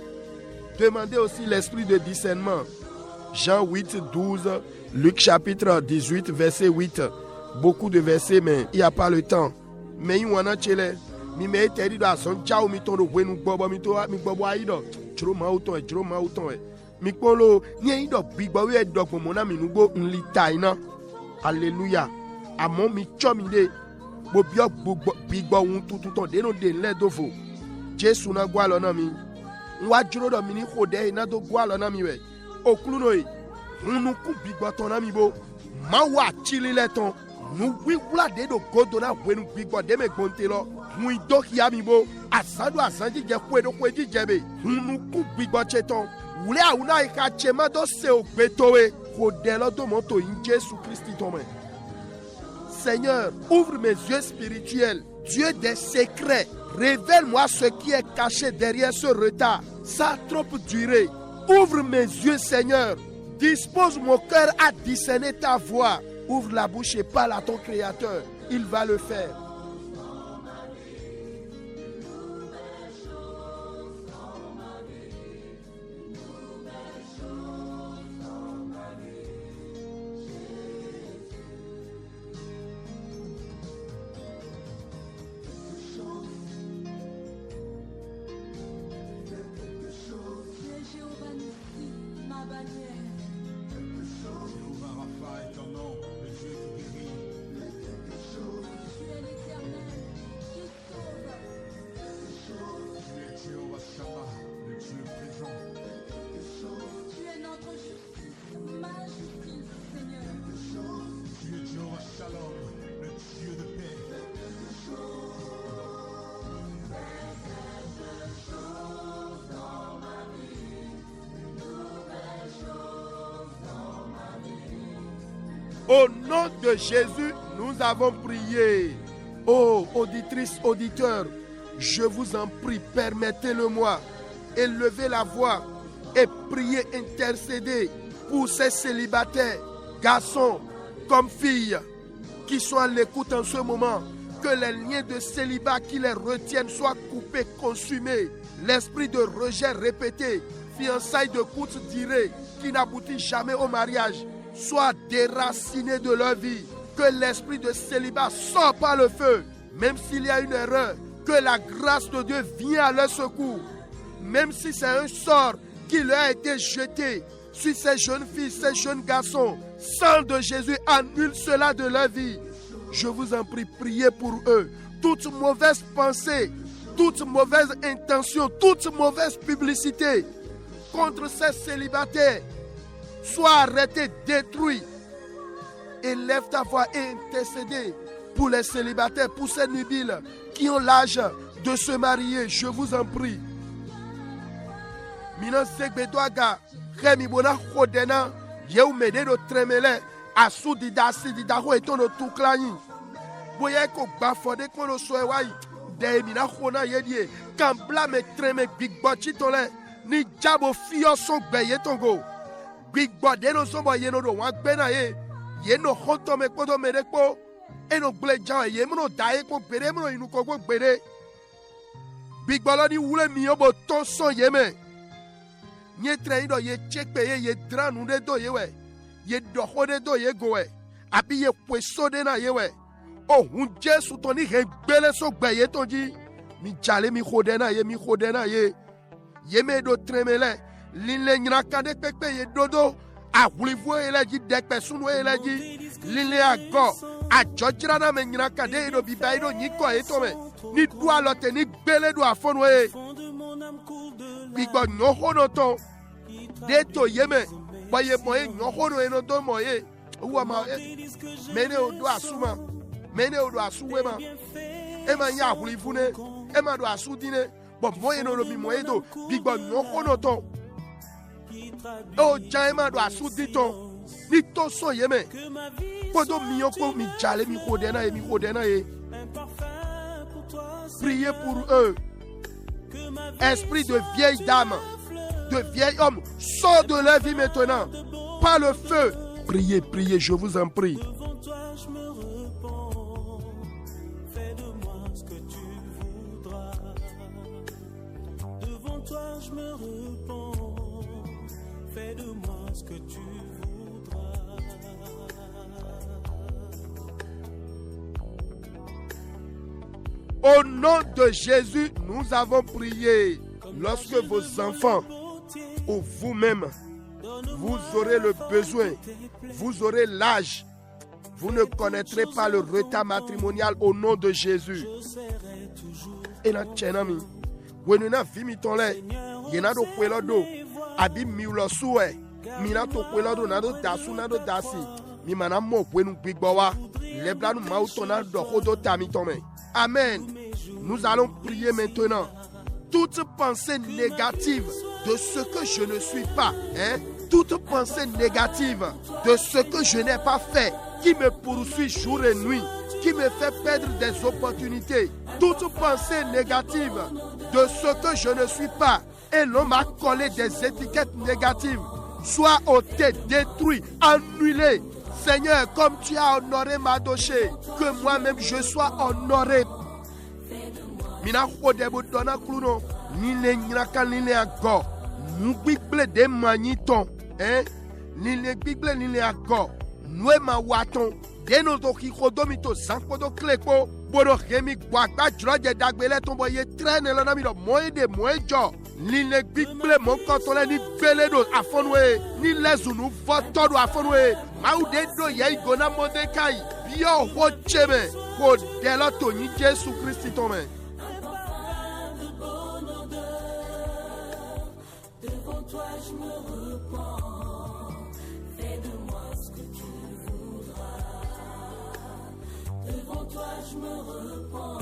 demandez aussi l'esprit de discernement. Jean 8, 12, Luc chapitre 18, verset 8. Beaucoup de versets, mais il n'y a pas le temps. Mais il y a un chele. Mi me teri do ason chao mi ton do wenu gbobo mi to mi gbobo aido. Chro ma uton e. Mi polo ni aido bigbo we do gbo na mi nugbo nlita ina. Alléluia. Amon mi cho mi de bo bigbo un tututon de no de le dofo. Jesu na gwa lo na mi. Nwa juro do mi ni khode na do gwa lo na mi we. Oklu no e. Hunu ku bigbo ton na mi bo. Ma wa chili le ton. Nu wi wula de do godo na wenu bigbo de me gbonte lo. Mu ido ki ami bo. Asando asanji je kwe do kwe ji jebe. Hunu ku bigbo cheton. Wule a una ika chema do se ogbetowe. Khode lo do monto in Jésus Christ ton. Seigneur, ouvre mes yeux spirituels. Dieu des secrets. Révèle-moi ce qui est caché derrière ce retard. Ça a trop duré. Ouvre mes yeux, Seigneur. Dispose mon cœur à discerner ta voix. Ouvre la bouche et parle à ton Créateur. Il va le faire. Au nom de Jésus, nous avons prié. Oh, auditrices, auditeurs, je vous en prie, permettez-le-moi. Élevez la voix et priez, intercédez pour ces célibataires, garçons comme filles, qui sont à l'écoute en ce moment. Que les liens de célibat qui les retiennent soient coupés, consumés. L'esprit de rejet répété, fiançailles de courte durée qui n'aboutit jamais au mariage, soit déracinés de leur vie, que l'esprit de célibat sort par le feu, même s'il y a une erreur, que la grâce de Dieu vient à leur secours, même si c'est un sort qui leur a été jeté sur ces jeunes filles, ces jeunes garçons, sang de Jésus annule cela de leur vie. Je vous en prie, priez pour eux. Toute mauvaise pensée, toute mauvaise intention, toute mauvaise publicité contre ces célibataires soit arrêté, détruit. Élève ta voix et intercédez pour les célibataires, pour ces nubiles qui ont l'âge de se marier. Je vous en prie. Mina segbedoaga, remi bona khodena, yeu mede do tremele, asu didasi didaho etono tuklani. Boye ko bafode kono soewai, de mina khona yedie, kambla me treme big bochi tole, ni jabo fio son beye tongo. Big body no sombo ye no do wan gbe na ye no honto me kodo mere ko e no gle ja ye mo no dai ko bere mo inu ko go gbere big bolo ni wule mi obo ton so ye me nye train do ye chepe ye dranu de do ye we ye do hode do ye go we abi ye kweso de na ye we o hun Jesu to ni he gbele so gbe ye to ji mi jale mi hode na ye ye me do tremele Lile nyrakade pepe ye dodo a hulivu eleji dekpe sunu eleji lile ago a jojrana me nyrakade do bibaido nyiko etome ni dua lote ni gbele do afonu e bigbo nyohono to deto yeme boye moye nyohono eno do moye uwa ma mene odo asuma mene odo asuwema ema nya hulivu ne ema do asudine bo moye no do bi moye do bigbo nyohono to oh jaima do asudito ni to so yeme podo miyoko mi jale mi hodena ye priez pour eux. Esprit de vieille dame, de vieil homme, sors de leur vie maintenant par le feu. Priez, priez, je vous en prie. Je me repens, fais de moi ce que tu voudras. Au nom de Jésus, nous avons prié. Lorsque vos enfants ou vous-même, vous aurez le besoin, vous aurez l'âge, vous ne connaîtrez pas le retard matrimonial au nom de Jésus. Et la tchénami. wenuna vimi tonle yena do kwelodo abi miulo suwe mina to kwelodo nado dasu nado dasi mi mana mo wenu gbigbo wa leblanu mautona do kodo tami tome. Amen. Nous allons prier maintenant. Toute pensée négative de ce que je ne suis pas, toute pensée négative de ce que je n'ai pas fait, qui me poursuit jour et nuit, qui me fait perdre des opportunités, toute pensée négative de ce que je ne suis pas, et l'on m'a collé des étiquettes négatives, soit ôté, détruit, annulé. Seigneur, comme tu as honoré Madoché, que moi-même je sois honoré. Mina kodebo dona kluno nile nyaka nile ago nubible de maniton nile bible nile ago noe ma waton deno to ki kodomito sankodo kleko bodo hemi gwagba droje dagbele tombo ye traîne lona mi do moede moejo nile bible mon kotole ni beledo afonwe ni lezunu votodo afonwe maude do ye igona Modekai bio ho cheme ko deloto ni Jésus Christ tome. Toi je me repens, fais de moi ce que tu voudras. Devant toi je me repens,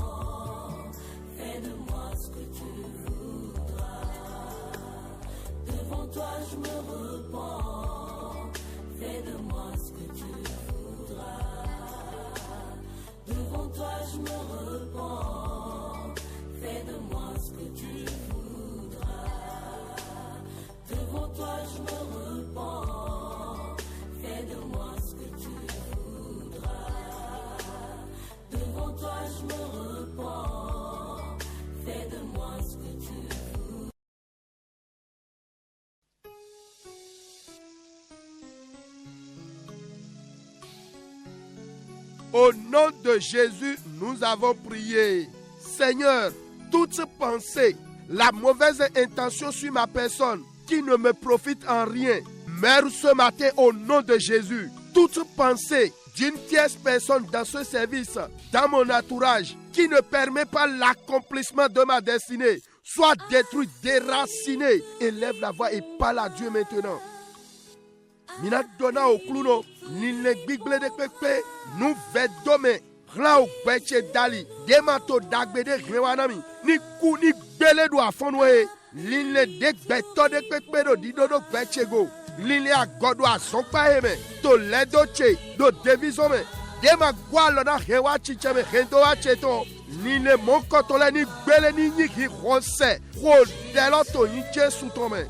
fais de moi ce que tu voudras. Devant toi je me repens, fais de moi ce que tu voudras. Devant toi je me repens, fais de moi ce que tu voudras. Devant toi je me repens, fais de moi ce que tu voudras. Devant toi je me repens, fais de moi ce que tu voudras. Au nom de Jésus, nous avons prié. Seigneur, toute pensée, la mauvaise intention sur ma personne, qui ne me profite en rien, meurt ce matin au nom de Jésus. Toute pensée d'une tierce personne dans ce service, dans mon entourage, qui ne permet pas l'accomplissement de ma destinée, soit détruite, déracinée. Élève la voix et parle à Dieu maintenant. Mina donna au clouno, l'île bible de pepe, nous vedome, gla au beche dali, demato dagbede rewanami, ni ku ni bele do afonwe. L'île de beto de pepedo di dodo bechego. L'île a godo a sonpa heme. To ledo che do devisome. Dema gualo na hewa chicheme hendo a cheto. L'île mon kotole ni bele ni niki ronse. Ho deloto ni Jésus tome.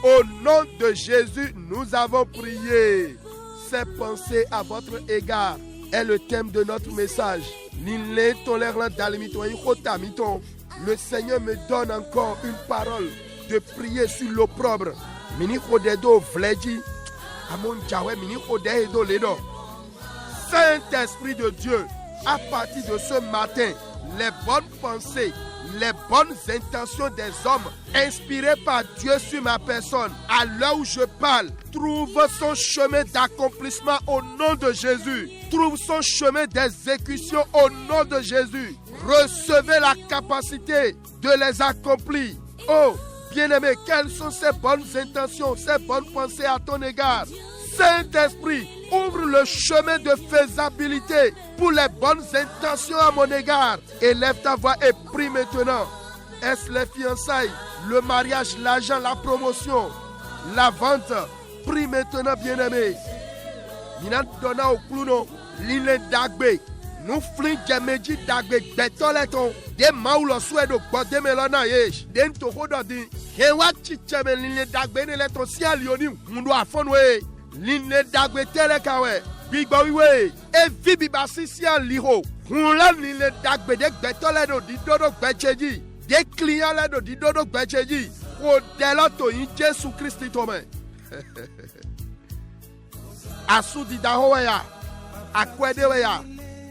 Au nom de Jésus, nous avons prié. Ces pensées à votre égard est le thème de notre message. Le Seigneur me donne encore une parole de prier sur l'opprobre. Saint-Esprit de Dieu, à partir de ce matin, les bonnes pensées, les bonnes intentions des hommes inspirées par Dieu sur ma personne, à l'heure où je parle, trouve son chemin d'accomplissement au nom de Jésus. Trouve son chemin d'exécution au nom de Jésus. Recevez la capacité de les accomplir. Oh, bien-aimé, quelles sont ces bonnes intentions, ces bonnes pensées à ton égard? Saint-Esprit, ouvre le chemin de faisabilité pour les bonnes intentions à mon égard. Élève ta voix et prie maintenant. Est-ce les fiançailles, le mariage, l'argent, la promotion? la vente. Prie maintenant, bien-aimé. Mina donna au clouno, l'île d'Agbe. Nous flin jameji d'Agbe, betoleton. De maulo suedo, bote melona yesh. Den to hododi. Hewa chicheme l'île d'Agbe ne leton si alioni, mundo afonwe. L'île d'Agbe telekawe. Big boy we. E vibi basi si aliho. Hula l'île d'Agbe de betoledo, di dodo becheji. Des clients là di dodo becheji. O deloto in Jésus Christ tome. Asudi da hoya. Akwede weya.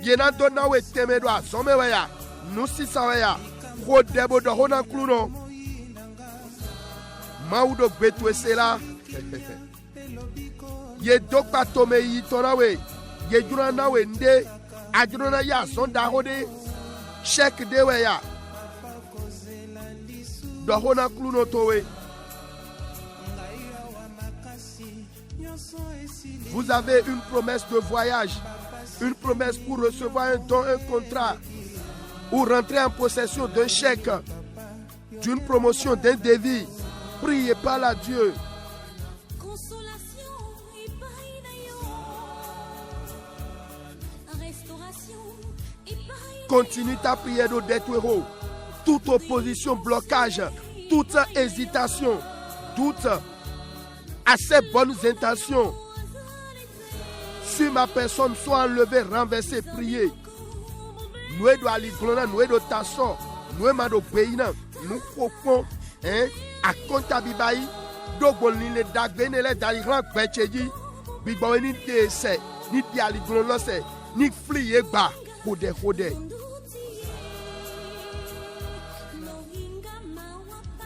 Yena dona we temedo asome weya. Nusi saweya. Ko debo do hona kluno. Maudo betwe sela. Ye dokpa tome yi tonawe. Ye jurana we nde. Ajurana ya sonda hode. Shek de weya. Do hona kluno towe. Vous avez une promesse de voyage, une promesse pour recevoir un don, un contrat, ou rentrer en possession d'un chèque, d'une promotion, d'un devis. Priez par à Dieu. Continue ta prière de détruire toute opposition, blocage, toute hésitation, doute, à ces bonnes intentions. Si ma personne soit enlevée, renversée, priée. Nous devons aller glona, nous devons tasser, nous devons obéir, nous devons à comptabibaï, donc on les dagben et les daligrans becheji, bigbo ni tese, ni diali glona se, ni fliye ba, hode.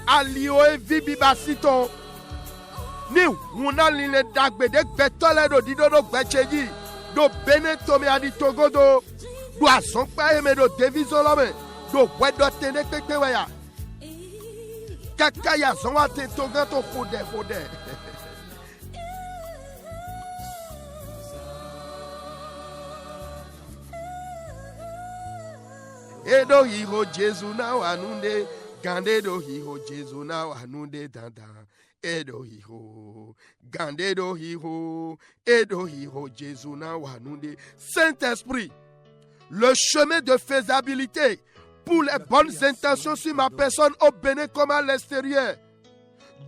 Alio e vibi basiton. Ni wuna lile dagbe de betole do dido do becheji do benetome adi togodo do asonpa eme do devizolome do wedo tene kekpe weya kaka ya zonwa te togato fode. Edo hiho Jesu na wanunde gande do hiho Jesu na wanunde danda. Edo hiho, gandedo hiho, edo hiho, Jésus na wanunde. Saint-Esprit, le chemin de faisabilité pour les bonnes intentions sur ma personne au Bénin comme à l'extérieur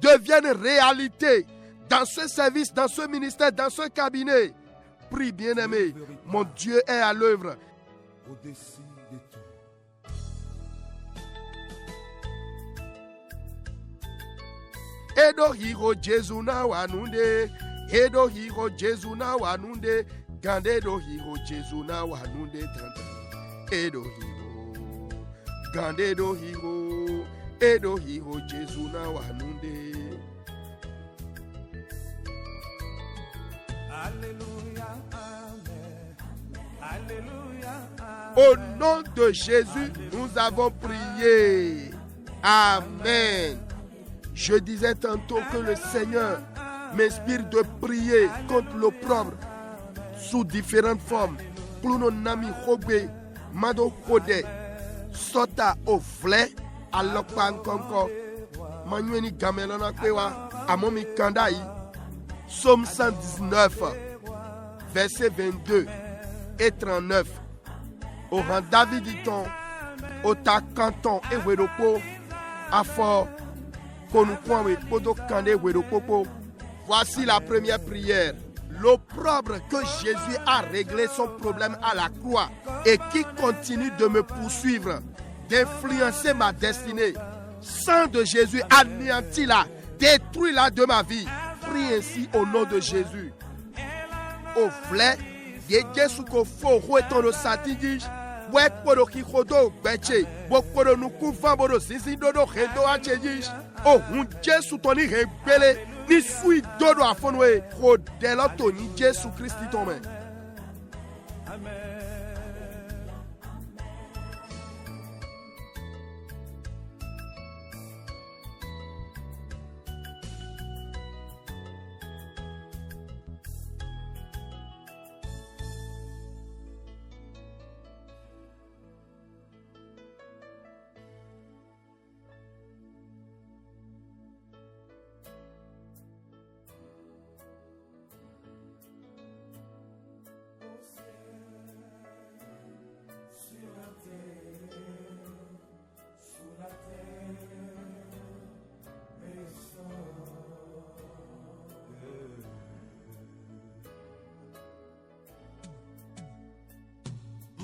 deviennent réalité dans ce service, dans ce ministère, dans ce cabinet. Prie bien-aimé, mon Dieu est à l'œuvre. Au-dessus de tout. Edo hiho Jesu na wanunde, edo hiho Jesu na wanunde, gandedo hiho Jesu na wanunde tanta. Edo hiho, gandedo hiho, edo hiho Jesu na wanunde. Alléluia, amen. Alléluia, amen. Au nom de Jésus, nous avons prié. Amen. Je disais tantôt que le Seigneur m'inspire de prier contre l'opprobre sous différentes formes. Kluno nami hogbe, mado kode, sota ofle, alopankonko, manueni gamelona kwewa, amomi kandai. Psaume 119, versets 22 et 39. Au rang David dit-on, au ta canton et wedopo, à fort. Voici la première prière. L'opprobre que Jésus a réglé son problème à la croix et qui continue de me poursuivre, d'influencer ma destinée. Sang de Jésus anéantit-la, détruit-la de ma vie. Prie ainsi au nom de Jésus. Au flé, Jésus ko fo roeton le satigi. Wek podo ki khodo beche, bok podo nuku fambodo sisi dodo khendo acheji. Oh, un Jésus toni rebele, ni sui dodo afonwe, khodeloto ni Jésus Christ tome.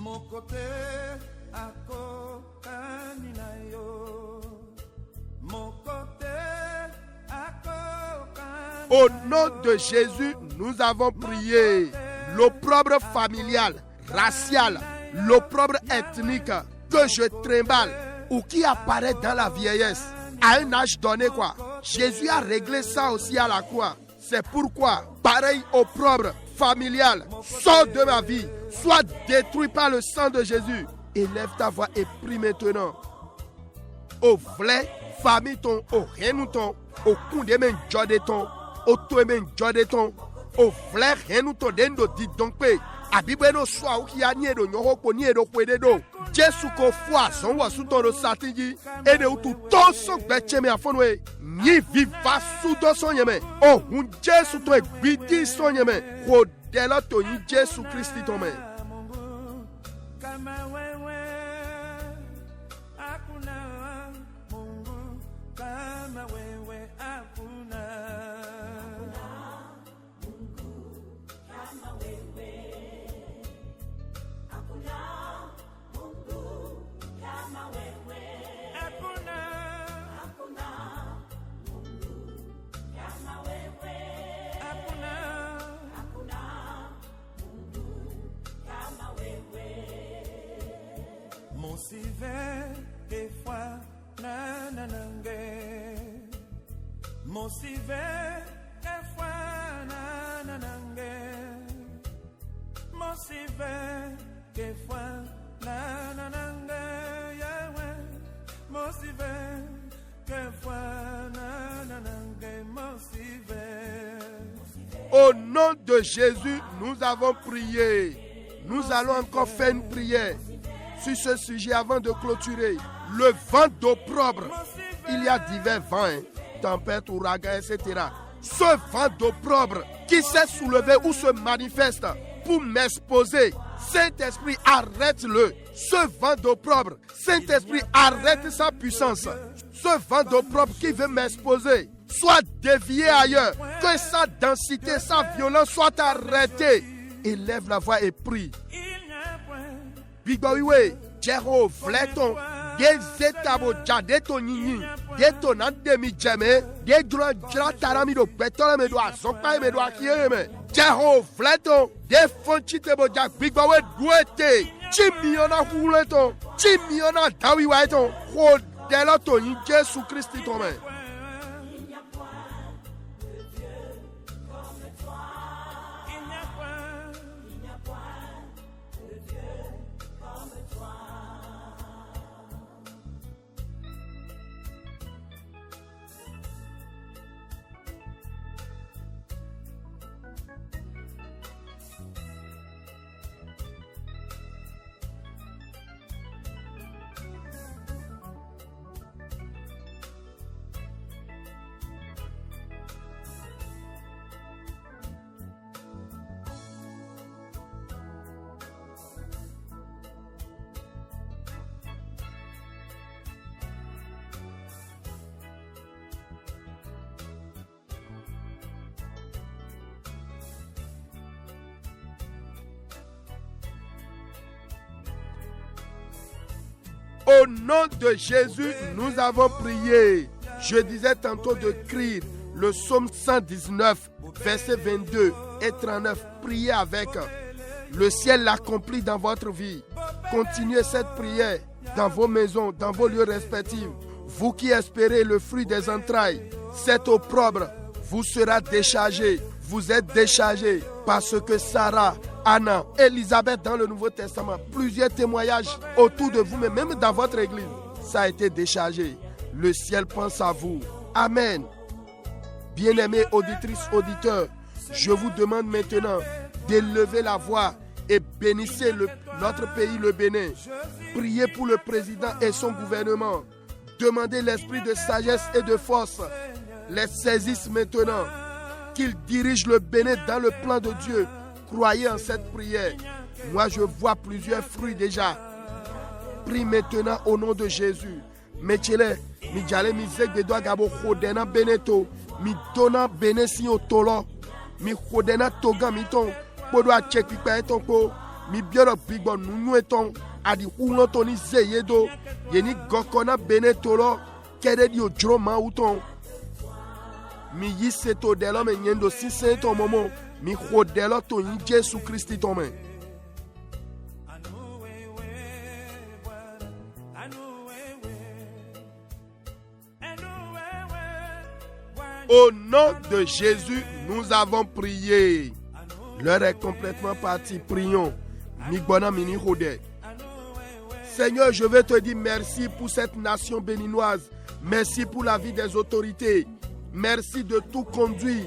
Mon côté à Kokaninayo. Mon côté à Kokaninayo. Au nom de Jésus, nous avons prié. L'opprobre familial, racial, l'opprobre ethnique que je trimballe ou qui apparaît dans la vieillesse à un âge donné quoi. Jésus a réglé ça aussi à la croix. C'est pourquoi, pareil opprobre familial, sors de ma vie, sois détruit par le sang de Jésus. Élève ta voix et prie maintenant. Au vrai, famille ton, au renouton, au koundé men jodeton, au toi men jodeton, au vrai renouton dendo dit donc pe. Abibeno soa ou ki anye do nyoro ko nie do kwede do. Jesu ko foi son wa su ton do satiji e de utu ton so gbeche me afonwe. Ni viva su do son yeme. O hun Jesu to gbidi son yeme. Ko dela to ni Jesu Christi to me. Mon sive que foi nanange. Mon sive que foi nanange. Mon sive que foi nanange. Mon sive. Au nom de Jésus, nous avons prié. Nous allons encore faire une prière sur ce sujet avant de clôturer. Le vent d'opprobre. Il y a divers vents, hein, tempêtes, ouragans, etc. Ce vent d'opprobre qui s'est soulevé ou se manifeste pour m'exposer, Saint-Esprit, arrête-le. Ce vent d'opprobre, Saint-Esprit, arrête sa puissance. Ce vent d'opprobre qui veut m'exposer, soit dévié ailleurs. Que sa densité, sa violence soit arrêtée. Élève la voix et prie. Bigoiwe, Jero, Fleton, des étabos, Jadeto Nini, des tonants de Midjame, des droits Taramido, Pétole, me doit, son pas, me doit qui aime. Jero, Fleton, des Fonchitebo, Jack, Bigowe, Douete, Chimiona Houleton, Chimiona Dawiwaton, Rodeloton, Jésus Christ, ton main. Au nom de Jésus, nous avons prié. Je disais tantôt de crier le psaume 119, versets 22 et 39. Priez avec. Le ciel l'accomplit dans votre vie. Continuez cette prière dans vos maisons, dans vos lieux respectifs. Vous qui espérez le fruit des entrailles, cet opprobre vous sera déchargé. Vous êtes déchargé parce que Sarah, Anna, Élisabeth dans le Nouveau Testament, plusieurs témoignages autour de vous, mais même dans votre église, ça a été déchargé. Le ciel pense à vous. Amen. Bien-aimés auditrices, auditeurs, je vous demande maintenant d'élever la voix et bénissez notre pays, le Bénin. Priez pour le président et son gouvernement. Demandez l'esprit de sagesse et de force. Les saisisse maintenant. Qu'il dirige le Bénin dans le plan de Dieu. Croyez en cette prière. Moi, je vois plusieurs fruits déjà. Prie maintenant au nom de Jésus. Mechele, mi jale mi zeg de gabo khodena beneto, mi dona benesi otolo, mi khodena toga mi ton, podo a check pipa ton ko, mi bioro bigbo nunu eton adi hulon toni zeyedo yeni gokona benetolo kede di ojro ma uton mi yiseto delo me nyendo sise ton momo mi hodelo to yin Jésus Christ ton men. Au nom de Jésus, nous avons prié. L'heure est complètement partie. Prions. Seigneur, je veux te dire merci pour cette nation béninoise. Merci pour la vie des autorités. Merci de tout conduire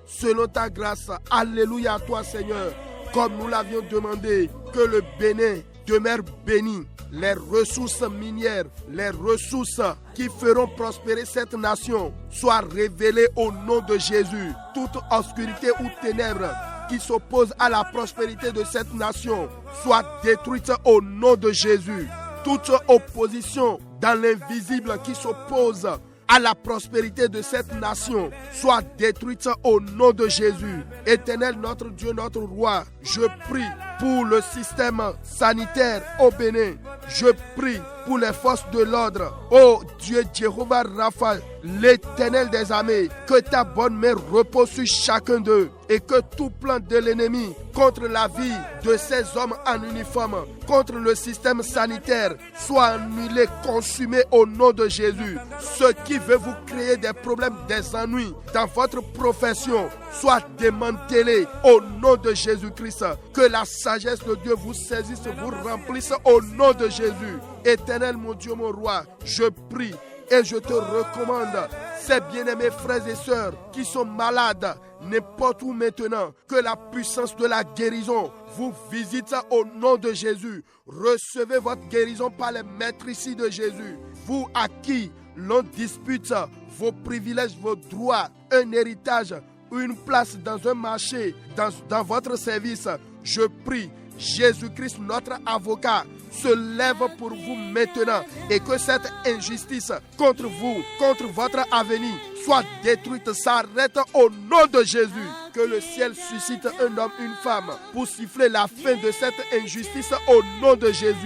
selon ta grâce. Alléluia à toi, Seigneur. Comme nous l'avions demandé, que le Bénin demeure béni. Les ressources minières, les ressources qui feront prospérer cette nation soient révélées au nom de Jésus. Toute obscurité ou ténèbres qui s'opposent à la prospérité de cette nation soit détruite au nom de Jésus. Toute opposition dans l'invisible qui s'oppose à la prospérité de cette nation soit détruite au nom de Jésus. Éternel notre Dieu, notre roi, je prie pour le système sanitaire au Bénin. Je prie pour les forces de l'ordre. Oh Dieu Jéhovah Rapha, l'Éternel des armées, que ta bonne main repose sur chacun d'eux et que tout plan de l'ennemi contre la vie de ces hommes en uniforme, contre le système sanitaire, soit annulé, consumé au nom de Jésus. Ceux qui veulent vous créer des problèmes, des ennuis dans votre profession, soit démantelés au nom de Jésus-Christ. Que la sagesse de Dieu vous saisisse, vous remplisse au nom de Jésus. Éternel mon Dieu, mon roi, je prie et je te recommande ces bien-aimés frères et sœurs qui sont malades n'importe où maintenant, que la puissance de la guérison vous visite au nom de Jésus. Recevez votre guérison par les maîtrises de Jésus. Vous à qui l'on dispute vos privilèges, vos droits, un héritage, une place dans un marché, dans votre service, je prie, Jésus-Christ, notre avocat, se lève pour vous maintenant et que cette injustice contre vous, contre votre avenir, soit détruite, s'arrête au nom de Jésus. Que le ciel suscite un homme, une femme pour siffler la fin de cette injustice au nom de Jésus.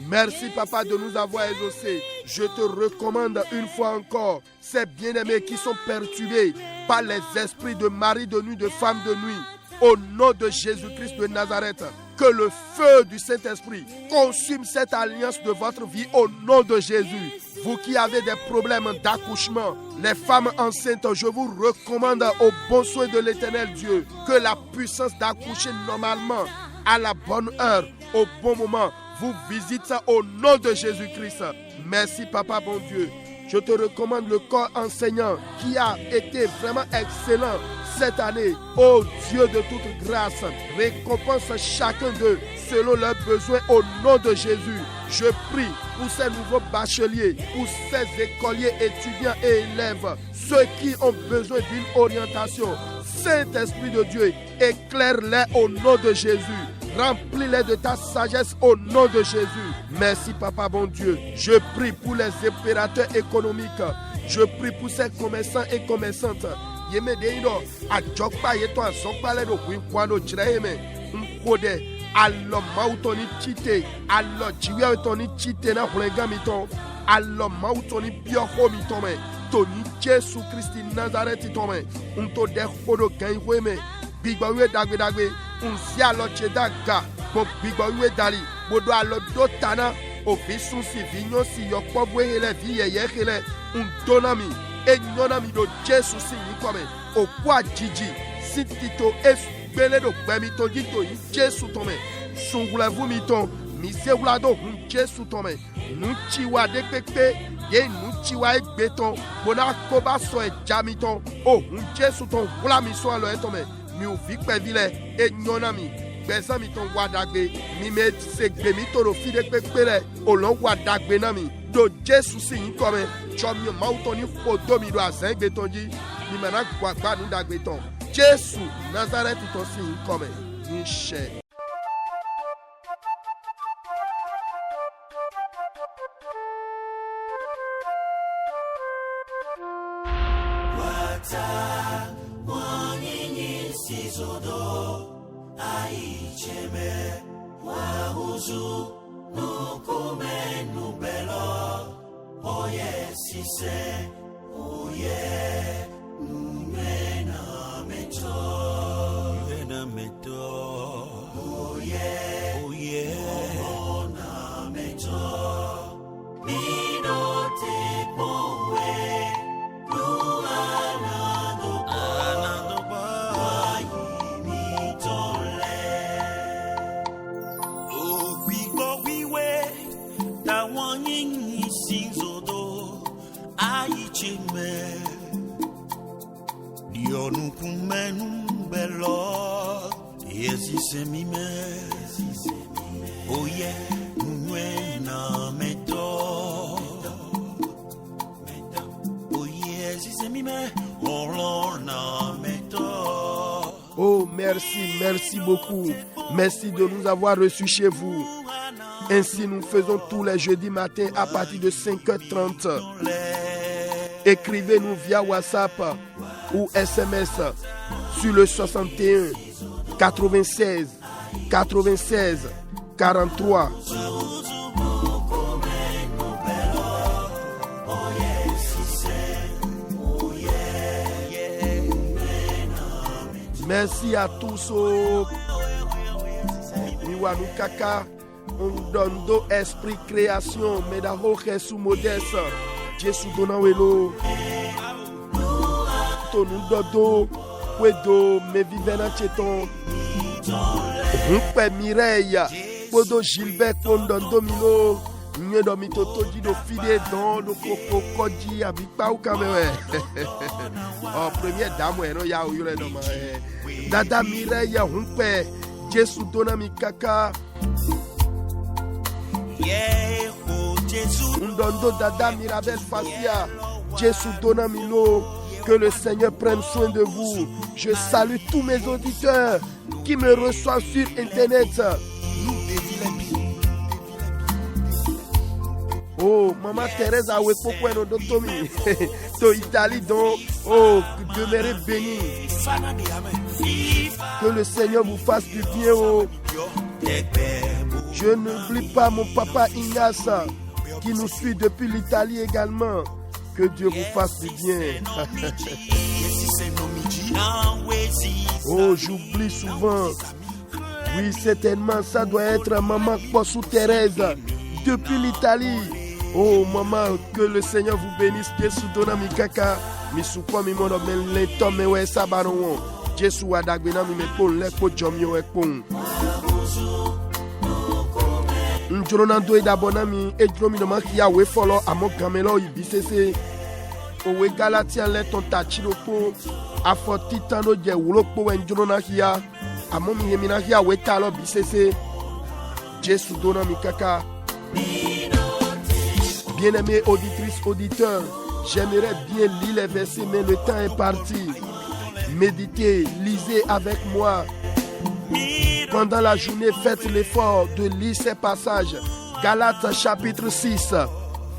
Merci Papa de nous avoir exaucés. Je te recommande une fois encore ces bien-aimés qui sont perturbés par les esprits de mari de nuit, de femme de nuit. Au nom de Jésus-Christ de Nazareth, que le feu du Saint-Esprit consume cette alliance de votre vie au nom de Jésus. Vous qui avez des problèmes d'accouchement, les femmes enceintes, je vous recommande au bon soin de l'Éternel Dieu que la puissance d'accoucher normalement, à la bonne heure, au bon moment, vous visite au nom de Jésus-Christ. Merci Papa bon Dieu. Je te recommande le corps enseignant qui a été vraiment excellent cette année. Oh Dieu de toute grâce, récompense chacun d'eux selon leurs besoins au nom de Jésus. Je prie pour ces nouveaux bacheliers, pour ces écoliers, étudiants et élèves, ceux qui ont besoin d'une orientation. Saint-Esprit de Dieu, éclaire-les au nom de Jésus. Remplis-les de ta sagesse au nom de Jésus. Merci Papa bon Dieu. Je prie pour les opérateurs économiques. Je prie pour ces commerçants et commerçantes. Alors mautoni chite, alors jiwe toni chite na hulenga miton, alors mautoni bioho mitome, toni Jésus Christ Nazareth tome, unto de hodo ganweme, bigbawe dagbe, unsi alors chedaga, bo bigbawe dali, bodo alors dotana, obisun si vigno si yokpobwe hele viye hele, untonami, enyonami do Jésus si nikome, okwa jiji, sitito esu. Beledo bemito dito yi Jésus tome sungula vumito mise wulado hun Jésus tome nuchiwa dekpekpe ye nuchiwa egbeton bona koba so e jamiton o hun Jésus ton wula mi so alo etome mi u vikpe vile e nyonami gbesa mi ton wadagbe mi me se gbe mi toro fi dekpekpe le olon wadagbe na mi do Jésus si yin kome chomi mauton ni fodo mi do azen gbeton ji mi mena gbagba nu dagbe ton Jésus, Nazareth est aussi comme une chair. Wata wanyinyi sizodo aicheme. Oh, merci beaucoup. Merci de nous avoir reçus chez vous. Ainsi, nous faisons tous les jeudis matins à partir de 5h30. Écrivez-nous via WhatsApp ou SMS sur le 61 96 96 43. Merci à tous. Miwanu Kaka, Ondondo Esprit Création, Medaho Jesu Modeste, Jesu Donawelo, Tonu Dodo, Wedo, Mevivena Cheton, Mpe Mireille, Podo Gilbert Kondondo Milo, Nyedomi Toto Dido Fide Don, le Coco Kodji, Abikpa ou Kamewe. Oh, première dame, no ya uyure no ma. Dada Mireille, Humpe, Jesu Donami Kaka. Ndondo Dada Mirabel Fasia, Jesu Donamilo. Que le Seigneur prenne soin de vous. Je salue tous mes auditeurs qui me reçoivent sur Internet. Oh, Maman Thérèse a wepoko no dotomi. To Italie donc. Oh, demeurez bénis. Que le Seigneur vous fasse du bien. Oh. Je n'oublie pas mon papa Ignace qui nous suit depuis l'Italie également. Que Dieu vous fasse du bien. Oh, j'oublie souvent. Oui, certainement, ça doit être Maman Kposou Thérèse depuis l'Italie. Oh, maman, que le Seigneur vous bénisse. Jésus donami kaka. Misukwa mi mono men lento me we sabaron. Jésus adagbena mi me pon le ko jomyo ekpon. Njorona do idabonami ejromi no makia we follow amo gamelo ibisese. Owe Galatian le ton tachiroko. Afoti tano je wulokpo we njorona hia. Amo mi yemina hia we talo bisese. Jésus donami kaka. Bien-aimés auditrices, auditeurs, j'aimerais bien lire les versets, mais le temps est parti. Méditez, lisez avec moi. Pendant la journée, faites l'effort de lire ces passages. Galates chapitre 6,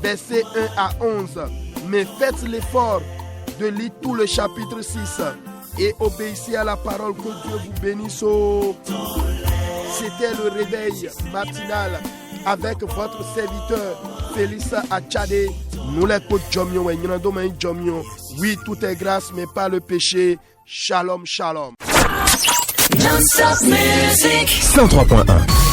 versets 1 à 11. Mais faites l'effort de lire tout le chapitre 6 et obéissez à la parole. Que Dieu vous bénisse. C'était le réveil matinal avec votre serviteur Félissa Achade. Nous les jomio et jomio. Oui, tout est grâce, mais pas le péché. Shalom, shalom. 103.1